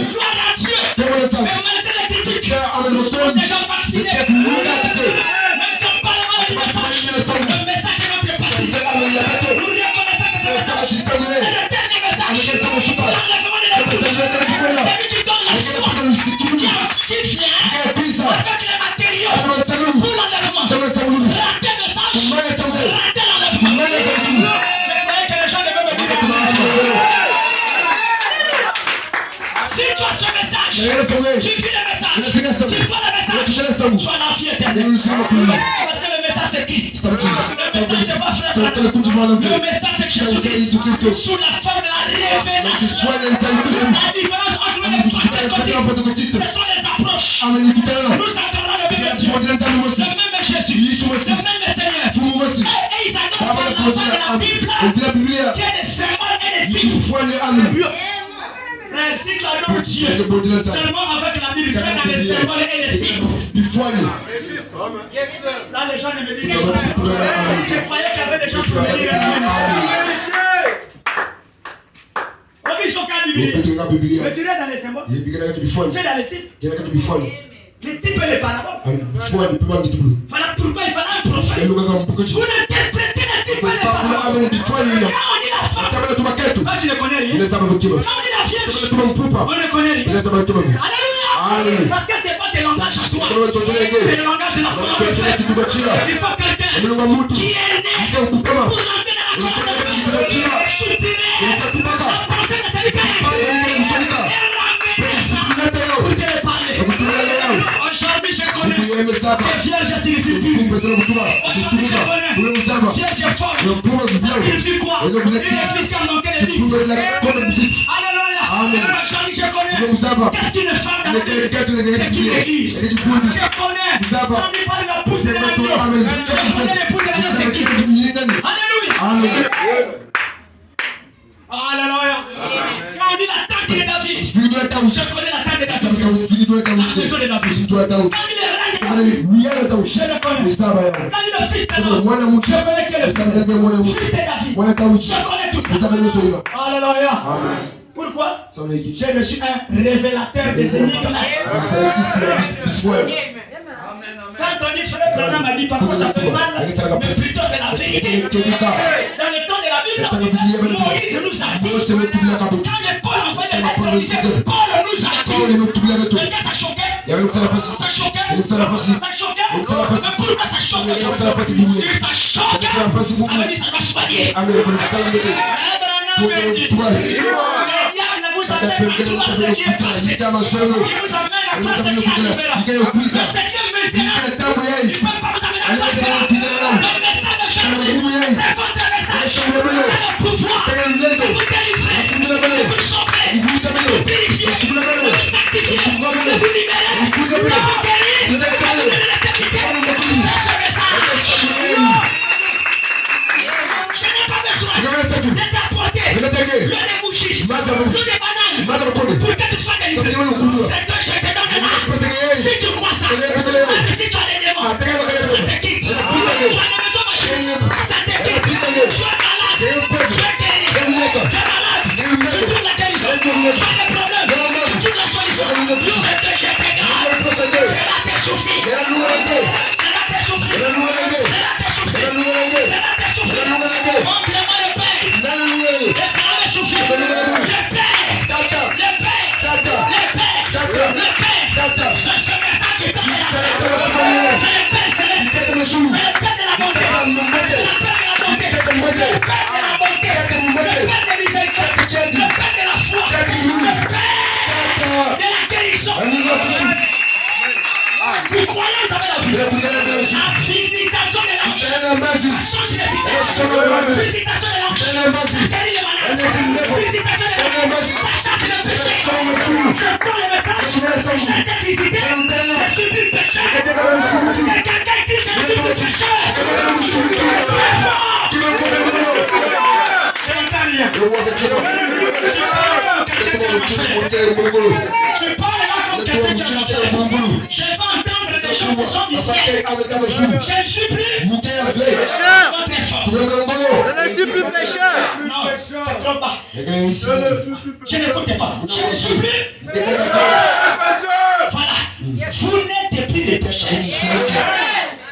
gloire à Dieu. Mais malgré les critiques, nous sommes déjà vaccinés. Même si on parle du message, le message est notre parti. Nous reconnaissons que ce message est le dernier message. L'enlèvement de la puissance. Celui qui donne la victoire. Qui vient avec les matériaux pour l'enlèvement. Rater le message. Rater l'enlèvement. Je croyais que les gens devaient me dire. Si tu as ce message, tu vis le message, tu vois le message, tu as la vie éternelle. Parce que le message c'est Christ. Le message c'est pas frère. Le message c'est Jésus-Christ. Sous la forme de la révélation. La différence entre les pentecôtistes, ce sont les approches. Nous adorons le Bible de Dieu. Le même Jésus. Le même Seigneur. Et ils adorent par la foi de la Bible qui est des symboles et des types. Frère, si tu adores Dieu seulement avec la Bible, tu es dans les symboles et les types. Là, les gens ne me disent pas. Je croyais qu'il y avait des gens qui me disaient. Ils sont qu'à Bible. Mais tu es dans les symboles. Tu es dans les types. Les types et les paraboles. Pourquoi il fallait un prophète. Pour interpréter les types et les paraboles. Quand on dit la femme, toi tu ne connais rien. Quand on dit la vierge, on ne connaît rien. Alléluia. Parce que c'est pas tes langages à toi. C'est le langage de la colonne de fer. Il faut quelqu'un qui est né pour rentrer dans la colonne de fer. Soutiner la pensée de celui qui aujourd'hui je connais que vierge signifie pur. Aujourd'hui je connais vierge est forte. Ça signifie quoi? Une église qui a manqué l'église. Alléluia. Aujourd'hui je connais qu'est-ce qu'une femme dans l'église? C'est une église. Je connais quand il parle de la pousse de l'agneau. Je connais l'épouse de l'agneau c'est qui? Alléluia. Alléluia. Quand on dit la tante de David, je connais la tante de David. La maison de David. Quand il est roi de David, je le connais. Quand il est fils de l'homme, je connais qui est le fils de David. Je connais tout ça. Alléluia. Pourquoi? J'ai reçu un révélateur des énigmes. Quand on dit frère Branham m'a dit parfois ça fait mal, mais plutôt c'est la vérité. Dans le temps de la Bible, Moïse nous a dit, quand Paul envoyait des lettres, on disait Paul nous a dit. Est-ce que ça choquait? Ça choquait? Ça choquait? Mais pourquoi ça choquait? Si ça choquait, ça veut dire ça va soigner. Le diable ne vous amène pas à ce qui est passé. Il vous amène à quoi ce qui est différent. Le septième médecin, il ne peut pas vous amener à quoi ce qui est différent. Le message de Jésus, c'est votre message. C'est le pouvoir de vous délivrer, de vous sauver, de vous purifier, de vous sanctifier, de vous libérer, de vous guérir, de vous donner l'éternité. C'est ce message. Je n'ai pas besoin d'être apporté. Le débouchi, le banane, pour que tu sois délivré. C'est que je te donne là. Si tu crois ça, même si tu as des démons, ça te quitte. Tu as des maisons machines, ça te quitte. Tu es malade, tu es guéri, tu es malade, tu trouves la guérison, tu as des problèmes, tu trouves la solution. C'est que je te garde. C'est là tes souffrir. C'est là tes souffrir. C'est là tes souffrir. C'est là tes souffrir. Montre-moi le Père. Laisse-moi me souffrir. Le Père. Vous croyez que ça va la vie? La visitation de l'ange. Ça change les situations. Visitation de l'ange. Ça guérit les malades. Visitation de l'ange. Ça chasse le péché. Je prends le message. J'ai été visité. J'ai subi le péché. Quelqu'un dit j'ai subi le péché. Je n'entends rien. Tu parles là comme quelqu'un qui a fait. Je vais entendre des choses qui sont du ciel. Je ne suis plus pécheur. Je ne suis plus pécheur. Non, c'est trop bas. Je n'écoute pas. Je ne suis plus. Voilà. Vous n'êtes plus des pécheurs.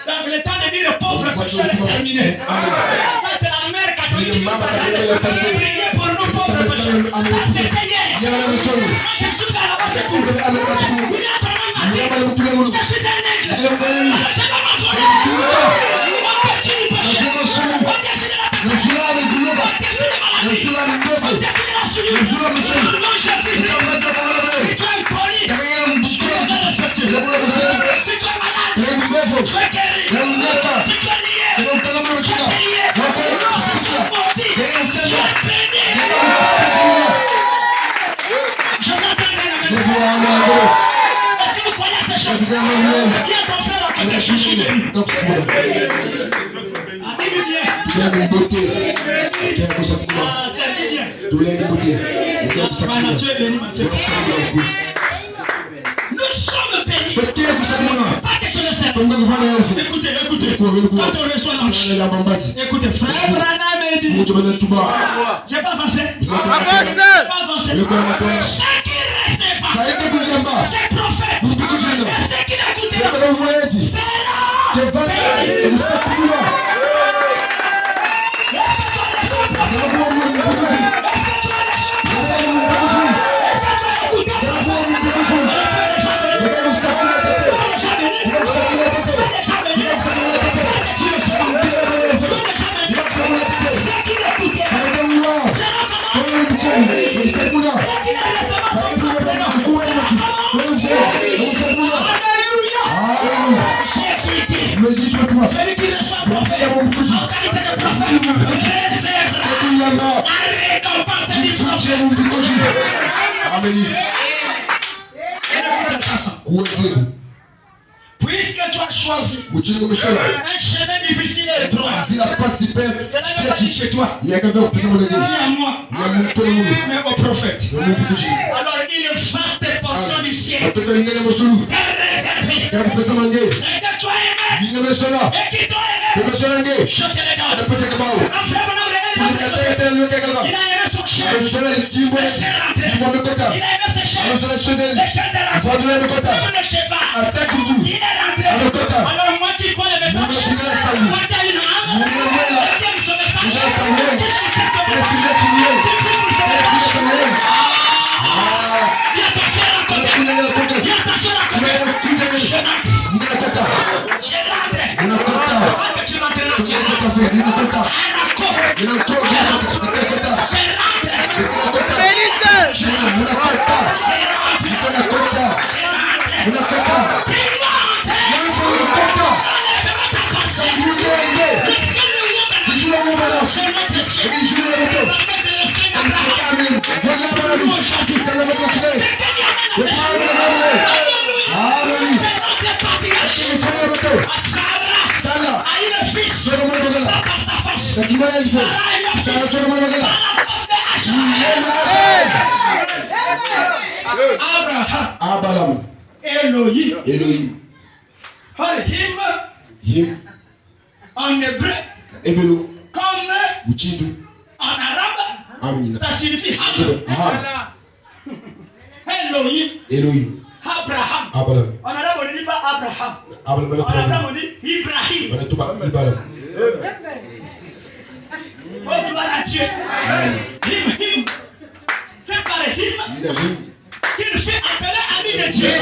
Donc le temps de dire le pauvre pécheur est terminé. Ça c'est la mère catholique qui nous a prié pour nous pauvres pécheurs. Ça c'était hier. Moi je suis dans la base de cour. Je suis un aigle. Je n'ai pas nous sommes bénis. Pas quelque chose de simple. Écoutez. Quand on reçoit l'ange. Écoutez, frère Branham m'a dit. J'ai pas avancé. Ce qui reste pas. Ces prophètes. Est-ce qu'il a Puisque tu as choisi un chemin difficile et étroit, c'est là que pas chez toi, ni à moi, mais au prophète. Alors une vaste portion du ciel t'est réservée. C'est que tu as aimé et qui t'a aimé, je te le donne. Il a aimé son chien, les chairs rentrées. Il a aimé ses chairs, les chairs rentrées. Même le cheval, il est rentré. Alors moi qui connais le message, moi qui ai une âme, qui aime ce message, il y a ton frère à côté, il y a ta soeur à côté. Je rentre. Quand tu rentres, tu rentres. Abraham, Elohim, Him, en hébreu, comme en arabe, ça signifie Elohim, Abraham. En arabe, on ne dit pas Abraham. En arabe, on dit Ibrahim. Oh, gloire à Dieu. Him. C'est par Him qu'il fait appeler ami de Dieu. Et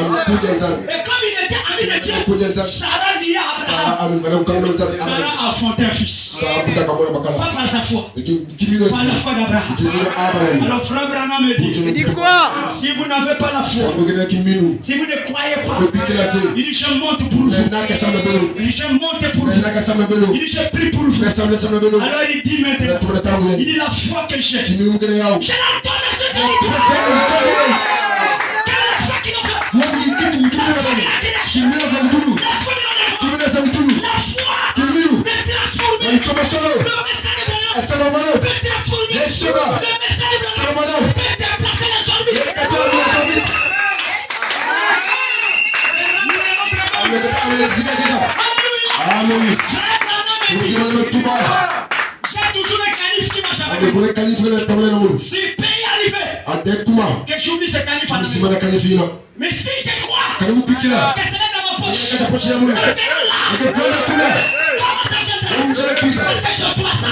comme il était ami de Dieu, Sarah dit à Abraham. Sarah a enfanté un fils. Pas par sa foi, par la foi d'Abraham. Alors frère Branham me dit, Il dit quoi? si vous n'avez pas la foi, si vous ne croyez pas, il dit je monte pour vous. Il dit je monte pour vous. Il dit je prie pour vous. Alors il dit maintenant, il dit la foi que j'ai. Je la donne à ceux qui disent quelle est la foi qui nous fait? J'ai toujours un calife qui m'a jamais dit. Si pays arrivé, que j'oublie ce calife à la maison. Mais si je crois que c'est là dans ma poche, c'est là. Comment ça viendra? Parce que je dois ça.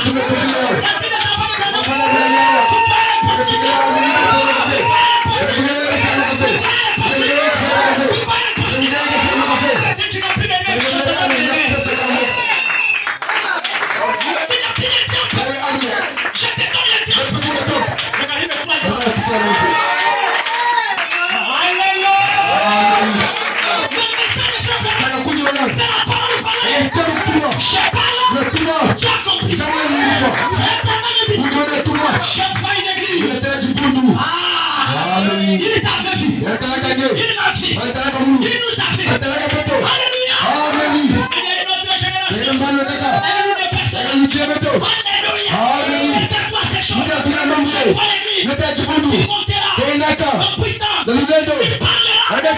Il y a des enfants si tu n'as plus de nez, je te donne les nez. Je te donne les dieux. Il est ta vie. Il est ma vie. Il nous a fait. Alléluia. Il y a une autre génération. Elle nous dépasse. Alléluia. Mettez-moi ces choses. Je vois l'église. Il montera en puissance. Il parlera. Et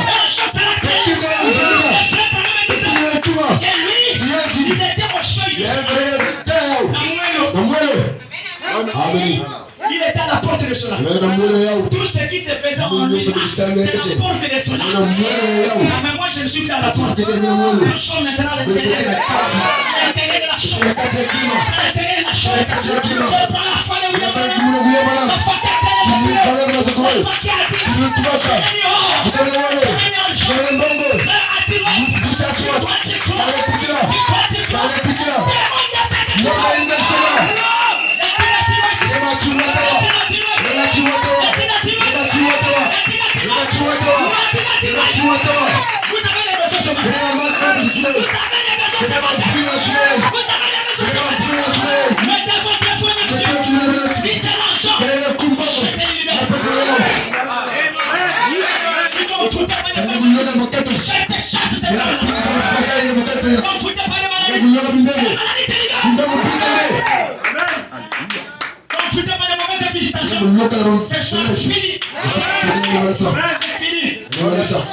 la chose sera créée. Et lui, il était au seuil du ciel. Il était à la porte. porte de cela. Tout ce qui se faisait en lui, c'est la porte de cela. Mais moi, je ne suis plus à la porte. Nous sommes maintenant à l'intérieur de la chose. À l'intérieur de la chose. Je prends la foi de William. La foi qui a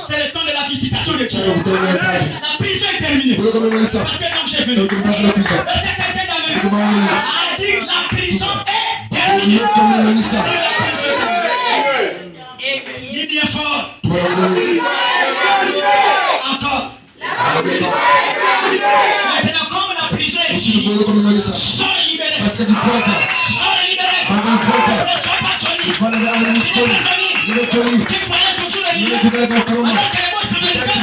c'est le temps de la visitation de Dieu. La prison est terminée. Parce que quand j'ai venu, a dit la prison est terminée. Dis bien fort. Encore. Maintenant, comme la prison est finie, sois libéré. Sois libéré. Ne sois pas Johnny. Tu n'es pas Johnny. Tu croyais toujours le lier. Alors que les mots sont les gars, la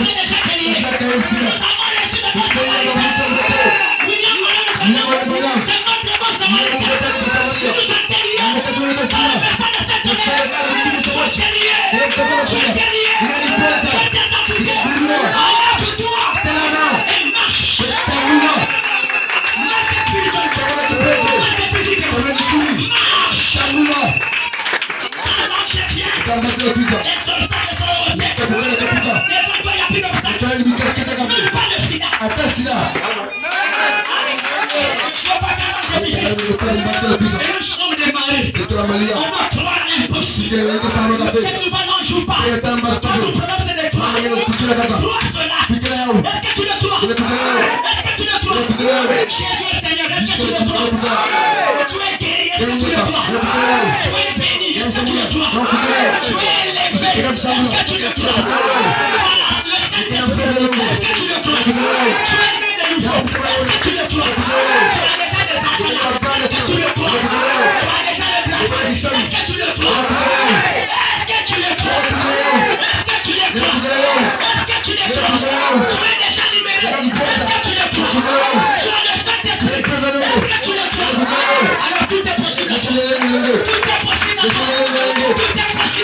vie déjà est liée. Nous avons reçu de votre liberté. William William, c'est notre boss de notre liberté. Nous nous sommes liés. Par le message de cette donnée, tu es lié. Tu es lié. Tu es affligé. Enlève-toi et marche. Marche spirituellement. Marche physiquement. Marche. Alors je viens. Les obstacles sont ôtés. Devant toi, il n'y a plus d'obstacles. Même pas de sida. Je ne veux pas qu'un ange visite. Et nous sommes démarrés. On va croire l'impossible. Que tu vas n'en jouer pas. Ton problème c'est de croire. Crois cela. Est-ce que tu le crois? Est-ce que tu le crois? Jésus est Seigneur. Est-ce que tu le crois? Tu es guéri. Est-ce que tu le crois? Tu es béni. Est-ce que tu le crois? Tu es élevé. Est-ce que tu le crois? Voilà, le Saint-Esprit. Est-ce que tu le crois? Tu es né de nouveau. Est-ce que tu le crois? Tu as déjà des enfants. Est-ce que tu le crois? Tu as déjà le blanc. Est-ce que tu le crois? Est-ce que tu le crois? Est-ce que tu le crois? Est-ce que tu le crois? Tu es déjà libéré. Est-ce que tu le crois? Tu as le Saint-Esprit. Est-ce que tu le crois? Alors tout est possible. Tout est possible. Tout est possible.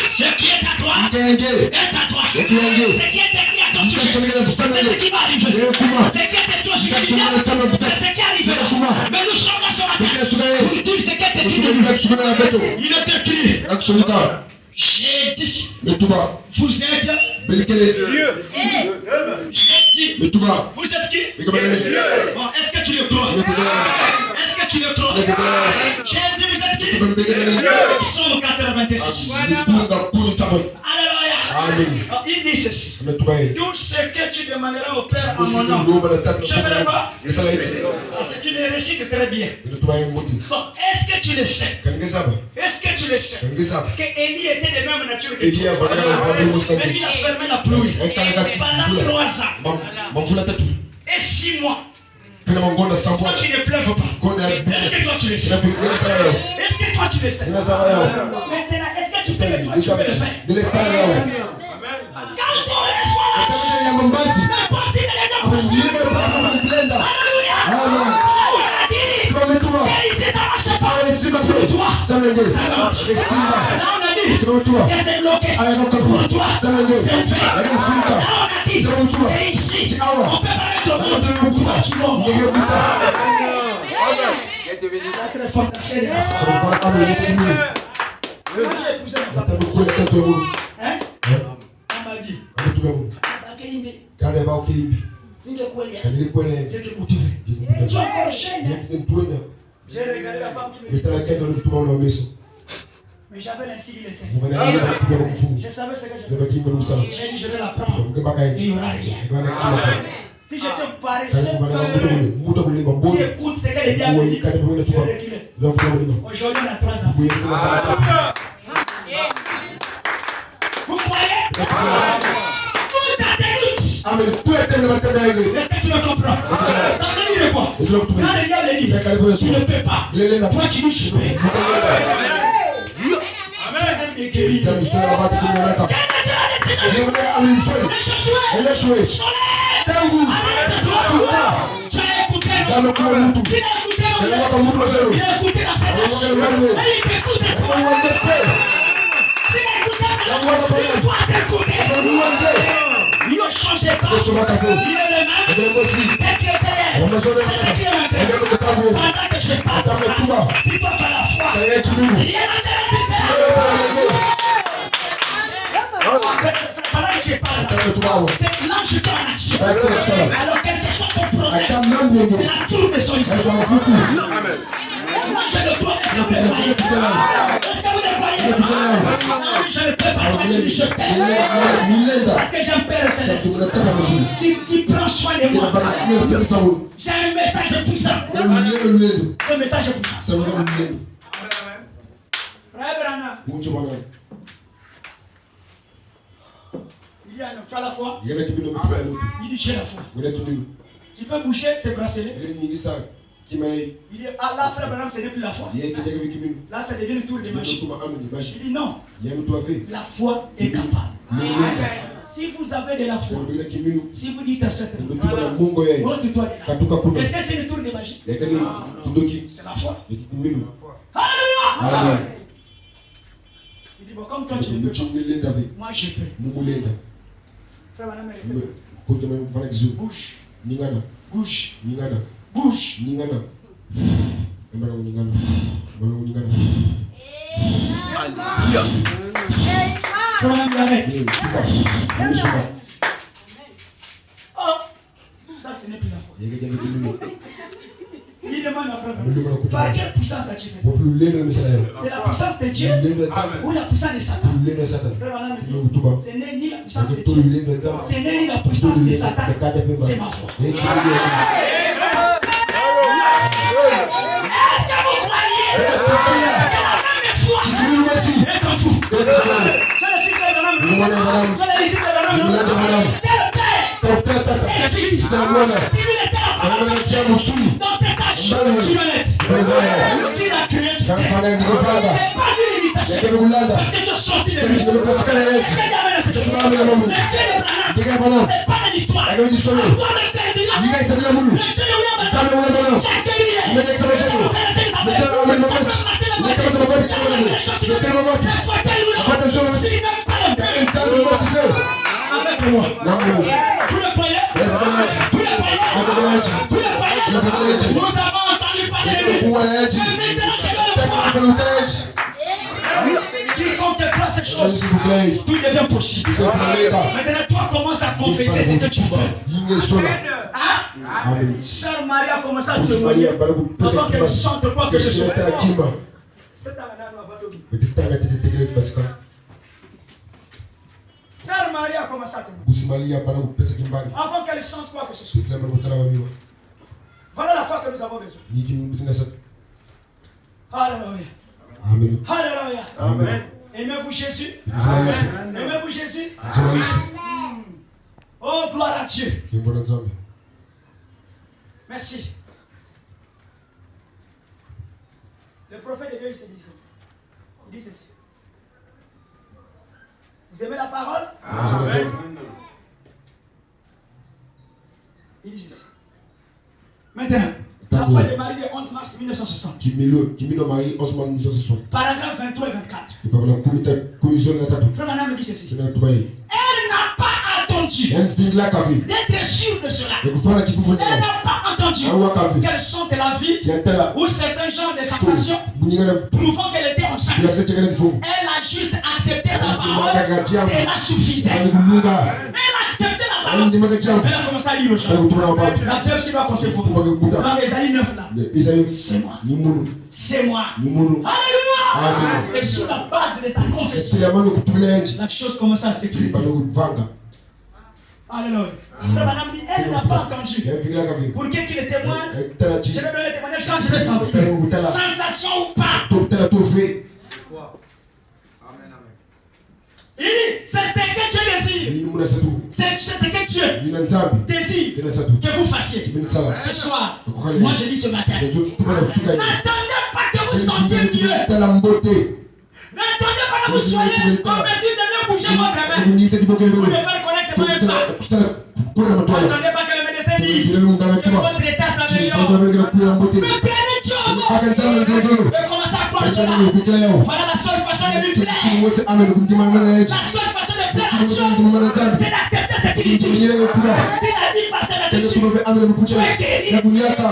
Ce qui est à toi est à toi. Ce qui est écrit à ton sujet, c'est ce qui va arriver. Ce qui est écrit au sujet du diable, c'est ce qui arrivera. Mais nous sommes là ce matin pour dire ce qui est écrit de nous. Il est écrit. J'ai dit. Vous êtes Dieu. J'ai dit. Vous êtes qui? Bon, est-ce que tu le crois? Est-ce que tu le crois? J'ai dit vous êtes qui? Psaume 86. Alléluia. Il dit ceci. Tout ce que tu demanderas au Père en mon nom, je ferai pas. Parce que tu le récites très bien. Bon, est-ce que tu le sais? Est-ce que tu le sais? Que Élie était de même nature que toi. Mais il a fermé la pluie pendant 3 ans et 6 mois sans qu'il ne pleuve pas. Est-ce que toi tu le sais? Est-ce que toi tu le sais? Maintenant, est-ce que tu sais que toi tu peux le faire? Quand ton espoir l'impossible est impossible. Alléluia. Ici ça marche pas. Pour toi ça marche. Là on a dit que c'est bloqué. Pour toi c'est fait. Là on a dit que ici on peut pas mettre au monde. Pour toi tu vas. Très fort ta chaîne. J'ai épousé ma femme. Hein? On m'a dit. Tu es encore jeune. J'ai regardé la femme qui me disait. Mais j'avais ainsi dit le Seigneur. Je savais ce que je faisais. J'ai dit je vais la prendre. Il n'y aura rien. Si j'étais paresseux, qui écoute ce qu'elle est bien dit, je reculais. Aujourd'hui, on a 3 ans. Vous croyez? Tout a des doutes. Est-ce que tu me comprends? Ça veut dire quoi? Quand le diable dit, tu ne peux pas. Toi, tu dis, je peux. Amen. Il est guéri. Elle a joué. Tangu. Tu as écouté. Il a écouté la fête. Il t'écoute. Il ne changeait pas. Il est le même. Dès qu'il était là. Pendant que je parle, si toi tu as la foi, il y a pendant que je parle, c'est l'ange qui est en action. Alors quelque chose ton problème, c'est la tour de solution. Moi je ne dois pas. Est-ce que vous le croyez? Je ne peux pas dire je paie. Parce que j'aime Père Céleste qui prend soin de moi. J'ai un message puissant. Ce message est puissant. Frère Branham, il y a tu as la foi. Il dit j'ai la foi. Tu peux bouger ses bracelets. Il dit ah là frère Branham ce n'est plus la foi. Là ça devient le tour des machines. Il dit non. La foi est capable. Si vous avez de la foi, si vous dites à certains, montre-toi de là. Est-ce que c'est le tour des machines? C'est la foi. Alléluia. Il dit bon comme toi tu ne peux pas. Moi je peux. Frère Branham bouge. Bouge. Bouge. Oh, ça ce n'est plus la foi. Il demande à frère, par quelle puissance as-tu fait ça? C'est la puissance de Dieu ou la puissance de Satan? Frère Branham dit, ce n'est ni la puissance de Dieu, ce n'est ni la puissance de Satan, c'est ma foi. Est-ce que vous croyez que la même foi est en vous? Je le suis Frère Branham. Je le suis Frère Branham. Tel père, tel fils, si lui était la parole de Dieu, dans cet âge, tu vas l'être. Si la création, c'est pas une limitation. Parce que je suis sorti de lui. Est-ce que Dieu amène cette chose? Le Dieu de Branham, c'est pas une histoire. Toi, le Dieu de Branham, le Dieu de Branham, avec moi. Vous le croyez? Vous le croyez? Nous avons entendu parler de lui. Mais maintenant je vais le croire. Quiconque croit ces choses, tout devient possible. Maintenant toi commence à confesser ce que tu fais. Sœur Marie a commencé à témoigner avant qu'elle sente quoi que ce soit. Sœur Marie a commencé à témoigner avant qu'elle sente quoi que ce soit. Voilà la foi que nous avons besoin. Alléluia. Amen. Alléluia. Amen. Aimez-vous Jésus? Amen. Aimez-vous Jésus? Amen. Oh, gloire à Dieu. Merci. Le prophète de Dieu, il se dit comme ça. Il dit ceci. Vous aimez la parole? Amen. Il dit ceci. Maintenant, la foi de Marie le 11 mars 1960. Paragraphe 23 et 24. Frère Branham me dit ceci. Elle n'a pas attendu d'être sûre de cela. Elle n'a pas entendu qu'elle sente la vie ou certains genres de sensations prouvant qu'elle était enceinte. Elle a juste accepté la parole. C'est la suffisait. Elle a accepté la parole. Elle a commencé à lire le chant. La vierge qui va concevoir. Dans Ésaïe 9 là. C'est moi. C'est moi. Alléluia. Et sur la base de sa confession, la chose commence à s'écrire. Alléluia. Elle n'a pas entendu. Pour qu'il est témoin, je vais donner le témoignage quand je l'ai senti. Sensation ou pas. Il dit, c'est ce que Dieu désire. C'est ce que Dieu désire que vous fassiez. Ce soir, moi je dis ce matin. N'attendez pas que vous sentiez Dieu. N'attendez pas que vous soyez en mesure de bien bouger votre main. Vous devez faire connaître votre pas. N'attendez pas que le médecin dise que votre état s'améliore. Mais prenez Dieu au mot. Et commencez à croire cela. Voilà la seule façon de lui plaire. La seule façon de plaire à Dieu, c'est d'accepter ce qu'il dit. S'il a dit passer la dessus, tu es guéri.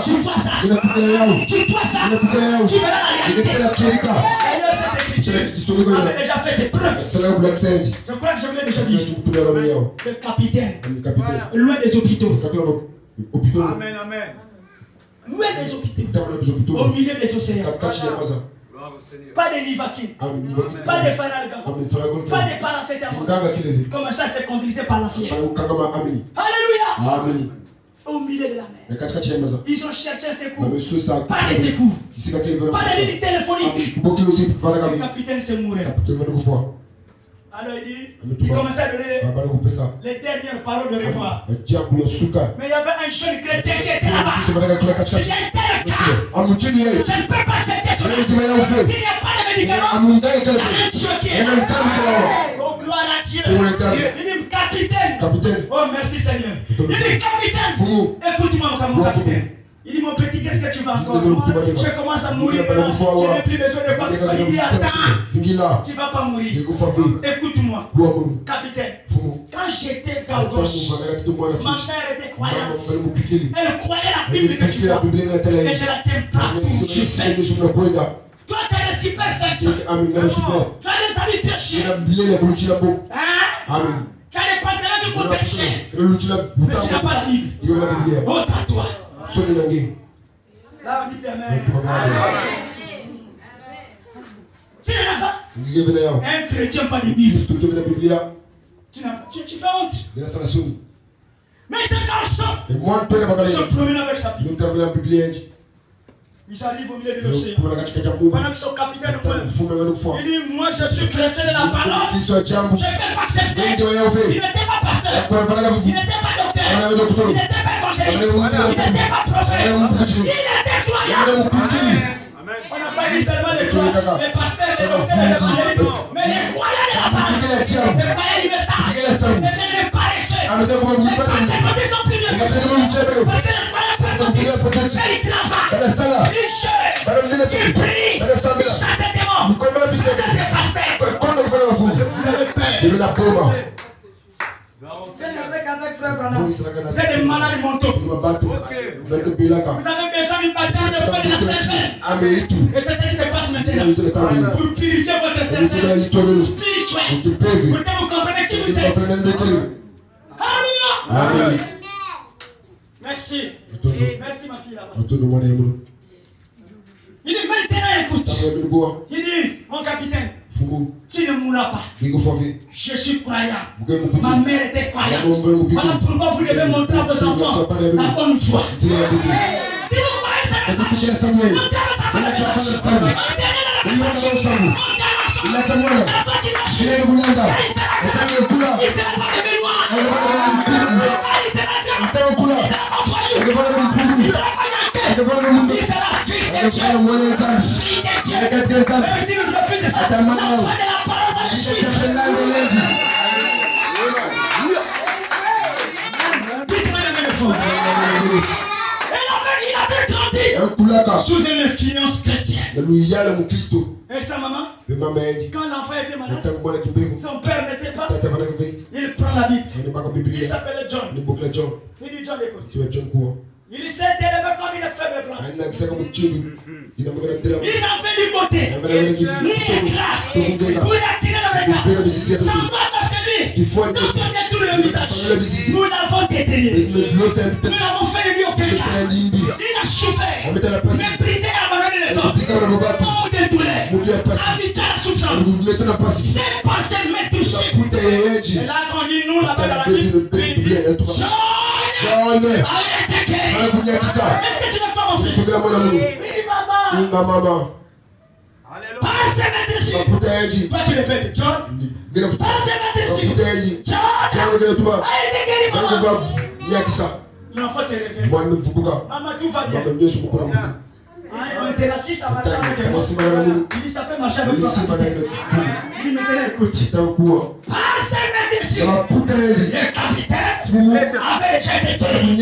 Tu vois ça. Tu verras la réalité. Avait déjà fait ses preuves. Je crois que je vous l'ai déjà dit. Le capitaine, loin des hôpitaux. Amen, amen. Loin des hôpitaux. Au milieu des océans. Pas de Livakin. Pas de Faralga. Pas de paracétamol. Comme ça, c'est conduisé par la fièvre. Alléluia. Au milieu de la mer. Ils ont cherché un secours. Pas de secours. Pas de ligne téléphonique. Le capitaine s'est mouru. Alors il commençait à donner les dernières paroles de revoir. Mais il y avait un jeune chrétien qui était là-bas. Il y a un tel cas. Je ne peux pas accepter cela. S'il n'y a pas de médicaments, il y a un Dieu qui est là. Oh, gloire à Dieu. Il dit capitaine. Oh, merci Seigneur. Il dit capitaine. Écoute-moi, mon capitaine. Il dit mon petit, qu'est-ce que tu vas encore? Moi, je commence à mourir. Je n'ai plus besoin de quoi que ce soit. Il dit attends, tu ne vas pas mourir. Écoute-moi, capitaine. Quand j'étais dans gauche, ma mère était croyante. Elle croyait la Bible que tu vois. Et je la tiens partout. Je sais. Toi, tu as des super sexes. Tu as des amis très chers. Hein? Tu as des pantalons qui coûtent très cher. Mais tu n'as pas la Bible. Oh, t'as toi. Là, on dit Amen. Tu n'en as pas. Un chrétien, pas de Bible. Tu fais honte. Mais c'est un garçon. Il se promène avec sa Bible. Ils arrivent au milieu de l'océan. Pendant qu'ils sont capitaines, il dit moi je suis chrétien de la parole. Je ne peux pas accepter. Il n'était pas pasteur. Il n'était pas docteur. Il n'était pas évangéliste. Il n'était pas prophète. Il était croyant. On n'a pas dit seulement les pasteurs, les docteurs, les évangélistes, mais les croyants de la parole. Les croyants du message. Les paresseux. Les pentecôtistes sont plus vieux que nous. Parce que les croyants sont plus vieux. Mais ils travaillent. Ils jeûnent. Ils prient. Ils chantent des démons. Sans être des pasteurs. Vous avez peur. Avec frère Branham, c'est des malades mentaux. Vous avez besoin d'une bataille de feu de la cervelle. Et c'est ce qui se passe maintenant. Pour purifier votre cervelle spirituelle. Pour que vous compreniez qui vous êtes. Alléluia. Merci. Merci ma fille là-bas. Il dit maintenant écoute. Il dit mon capitaine. Tu ne mourras pas. Je suis croyant. Ma mère était croyante. Voilà pourquoi vous devez montrer à vos enfants la bonne foi. Si vous croyez ça, montez à votre sous une influence chrétienne. Et sa maman, quand l'enfant était malade, son père n'était pas. Il prend la Bible. Il s'appelait John. Il dit John, écoute. Il s'est élevé comme une faible plante. Il n'a fait ni beauté, ni éclat pour attirer le regard. Sa main dans celui, lorsqu'on détourne le visage, nous l'avons détenu. Nous l'avons fait lui aucun cas. Il a souffert, méprisé et abandonné les hommes. Mort de douleur, habité la souffrance. Ses pensées maîtrisées. Et là, quand on dit nous là-bas dans la Bible, Est-ce que tu n'as pas mon fils? Oui, maman. Maman. Par ses mains dessus. Toi tu répètes, John. Par ses mains dessus. John. Maman. L'enfant s'est réveillé. Maman, tout va bien. On était assis, ça marchait avec moi. Il dit, ça peut marcher avec toi. Il dit, maintenant écoute. Par ses mains dessus. Le capitaine avait déjà été tué. Il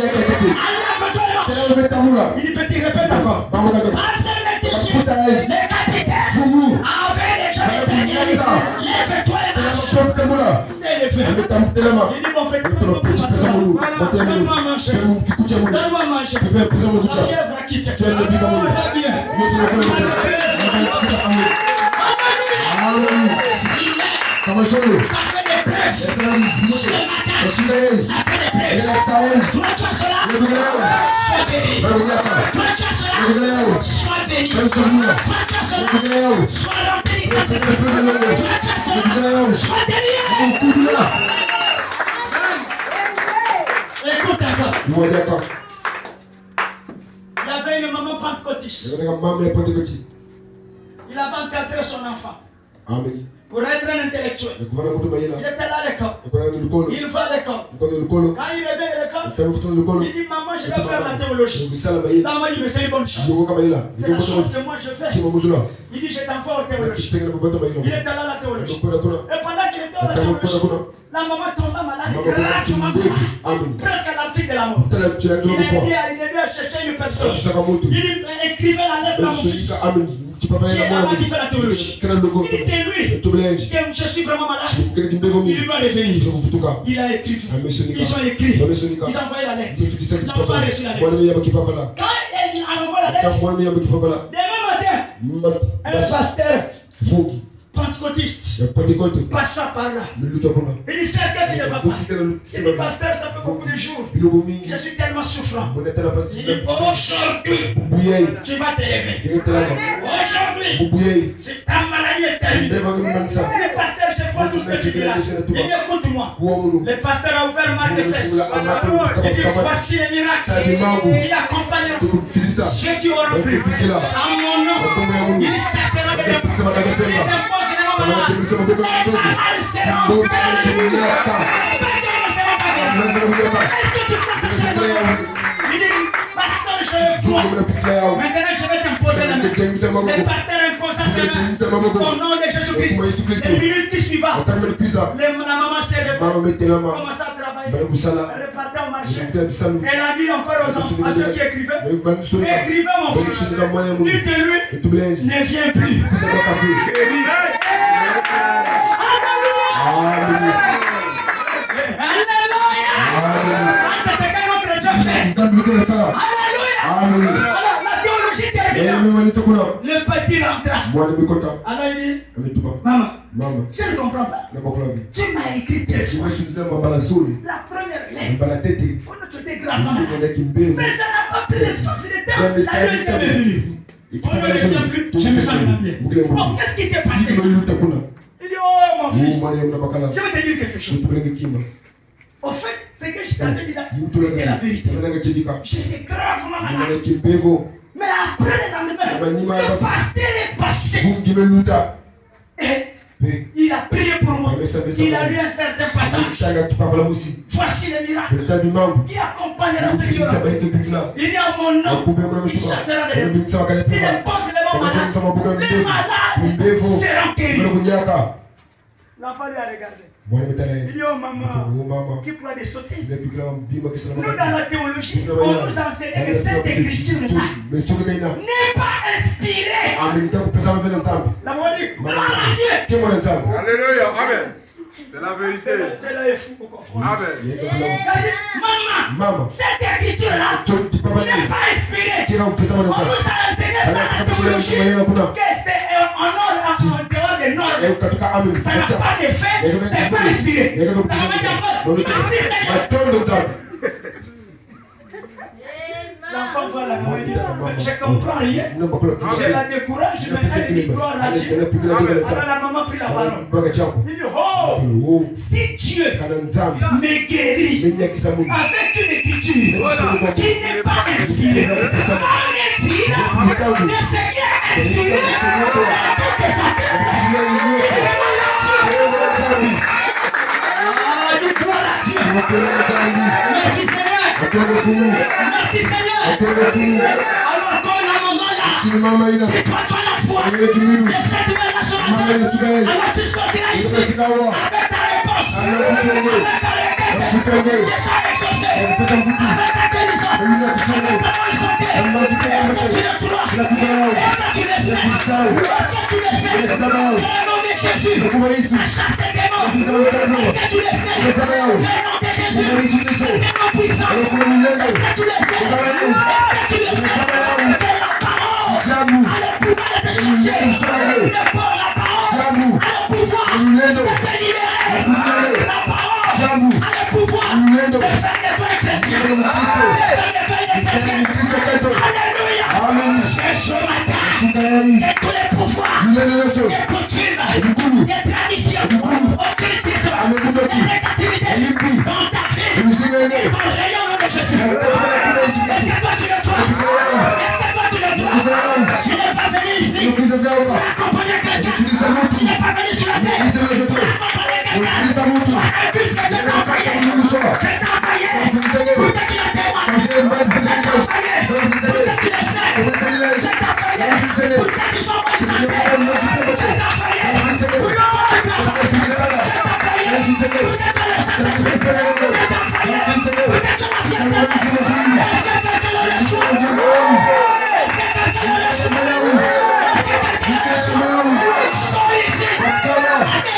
dit, petit, répète encore. Par ses mains dessus. Le capitaine avait déjà été tué. Lève-toi et marche. Il s'est levé. Il dit, mon petit, donne-moi à manger. Donne-moi à manger. La fièvre a quitté. Va bien. Ça fait des preuves. Ce matin, ça fait des preuves. Toi, tu as cela. Sois béni. Toi, tu as cela. Sois béni. Toi, tu as cela. Sois rempli de ta béni. Toi, tu as cela. Sois délié. Écoute encore. Il y avait une maman pentecôtiste. Il avait encadré son enfant. Amen. Pour être un intellectuel. Il était là à l'école. Il va à l'école. Quand il revient de l'école, il dit, maman, je vais faire la théologie. La maman dit, mais c'est une bonne chose. C'est la chose que moi je fais. Il dit, je t'envoie en théologie. Il était là à la théologie. Et pendant qu'il était à la théologie, la maman tomba malade gravement. Presque à l'article de la mort. Il a dit à chercher une personne. Il dit, écrivez la lettre à mon fils. Qui fait la théologie. Il dit lui que je suis vraiment malade. Il va revenir. Il a écrit. Ils ont écrit. Ils ont envoyé la lettre. L'enfant a reçu la lettre. Quand il envoie la lettre, demain matin, un pasteur pentecôtiste passa par là. Il dit, c'est qu'est-ce qu'il ne va pas. Il dit, pasteur, ça fait beaucoup de jours. Je suis tellement souffrant. Il dit, aujourd'hui, tu vas te réveiller. Aujourd'hui, ta maladie est terminée. Le pasteur, je vois tout ce que tu dis là. Il dit, écoute-moi. Le pasteur a ouvert Marc 16. Il dit, voici les miracles qui accompagneront ceux qui auront cru. À mon nom, ils chasseront des démons. Les malades seront guéris. Est-ce que tu crois que c'est bon? Il dit, pasteur, je crois. Maintenant, je vais t'imposer la main. Le pasteur imposa ses mains. Au nom de Jésus-Christ. Les minutes qui suivent, la maman s'est levée. Commence à travailler. Elle repartait au marché. Elle a dit encore aux enfants, à ceux qui écrivaient, écrivez mon fils. Dites de lui, ne viens plus. Alléluia. C'est ce que notre Dieu fait. Alléluia. Alors la théologie terminée. Le petit rentra. Alors il dit, maman, je ne comprends pas. Tu m'as écrit deux fois. La première lettre, on a tué gravement. Mais ça n'a pas pris l'espace de temps. La deuxième est venue. On ne revient plus. Je me sens bien. Bon, qu'est-ce qui s'est passé? Il dit, oh mon fils, je vais te dire quelque chose. Au fait, ce que je t'avais dit là, c'était la vérité. J'étais gravement malade. Mais après le lendemain, le pasteur est passé. Et il a prié pour moi. Il a lu un certain passage. Voici le miracle qui accompagnera ceux qui auront. Il dit à mon nom, il chassera les démons. S'il impose les bons malades, les malades seront guéris. L'enfant lui a regardé. Il dit, oh maman, tu crois des sottises. Nous dans la théologie, on nous enseigne que cette écriture n'est pas inspirée. La maman dit, gloire à Dieu. Alléluia, amen. C'est la vérité. C'est là est fou pour comprendre. Amen. Maman, cette écriture-là n'est pas inspirée. On nous a enseigné ça dans la théologie que c'est en ordre, en dehors des normes. Ça n'a pas d'effet, c'est pas inspiré. La maman dit encore, l'enfant voit la maman et dit, je comprends rien. Je la décourage, mais elle dit, gloire à Dieu. Alors la maman prit la parole. Il dit, oh, Si Dieu me guérit avec une écriture qui n'est pas inspirée, on inspire de ce qui est inspiré Merci Seigneur. Merci Seigneur. Alors comme la maman là, c'est toi la foi de cette belle nationale. Alors tu sortiras ici avec ta réponse, avec ta requête, déjà exaucée, avec ta guérison, avec ta bonne santé. Est-ce que tu le crois? Est-ce que tu le sais? Est-ce que tu le sais? Dans le nom de Jésus, la chasse des démons. Est-ce que tu le sais? Dans le nom de Jésus, le démon puissant. Est-ce que tu le sais? Est-ce que tu le sais? Que la parole a le pouvoir de te changer. De par la parole a le pouvoir de te libérer. La parole a le pouvoir de faire des vrais chrétiens. De faire des vrais chrétiens. Alléluia. C'est ce matin que tous les pouvoirs des coutumes, des traditions, occultisme, des négativités dans ta vie, ils vont rayer au nom de Jésus. Est-ce que toi tu le crois? Est-ce que toi tu le crois? Tu n'es pas venu ici pour accompagner quelqu'un. Tu n'es pas venu sur la terre pour accompagner quelqu'un. Soit un but que Dieu t'a envoyé. Je t'ai envoyé pour que tu le témoignes. Je t'ai envoyé pour que tu le sais. Je t'ai envoyé pour que tu sois bon santé. Je t'ai envoyé pour le bon travail. Je t'ai envoyé pour que tu le sais. Pour que tu le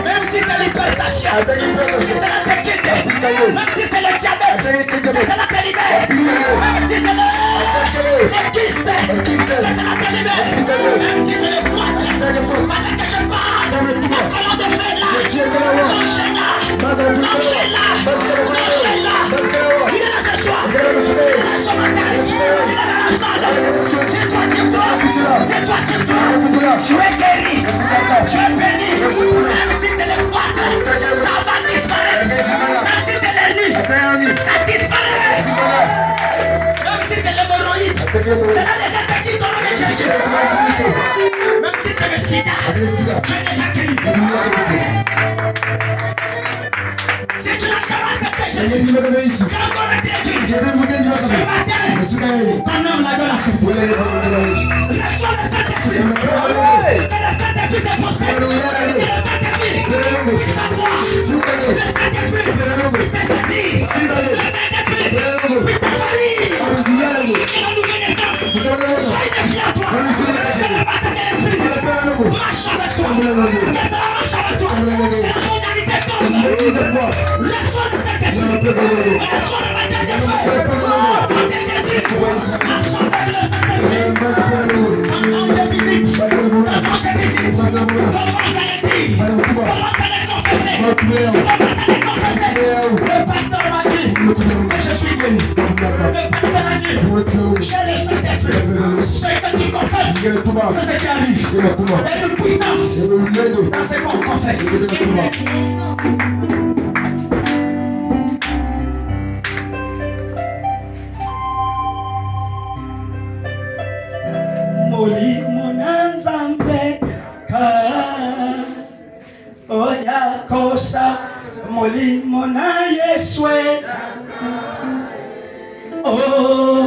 même si c'est l'hypertension, même si c'est la péquité, même si c'est le diabète, c'est la télébère, même si c'est le kyste, c'est la télébère, même si c'est le poids, pendant que je parle, la colonne de fer là, l'enchaîne là, il est là ce soir, il est là ce matin, il est là la salle, c'est toi qui crois, c'est toi qui crois, tu es guéri, tu es béni, même si c'est le poids, ça va disparaître, même si c'est l'ennemi, ça disparaît, même si c'est l'hémorroïde, ça a déjà été dit dans le nom de Jésus, même si c'est le sida, tu es déjà guéri. Si tu n'as jamais accepté Jésus, tu as encore été Dieu. Ce matin, ton homme la doit l'accepter. Laisse-toi le Saint-Esprit. Que le Saint-Esprit te prospère. Que le Saint-Esprit puisse t'avoir. Le Saint-Esprit puisse t'aider. Le Saint-Esprit puisse t'envahir. Et la nouvelle naissance soit une vie à toi. Que le Saint-Esprit marche avec toi. Que cela marche avec toi. Que la mondialité tombe. Laisse-toi le Saint-Esprit. Laisse-toi le matin de toi. Au nom de Jésus. Marche avec le Saint-Esprit. Comment je visite. Comment je visite. Comment je les dis. Comment je les confesser. Comment je les confesser. Le pasteur m'a dit que je suis guéri. Le pasteur m'a dit j'ai le Saint-Esprit. Ce que tu confesses, c'est ce qui arrive. Il y a une puissance dans ce qu'on confesse. Molimo nanzambe ka oya kosa molimo na Yeswe oh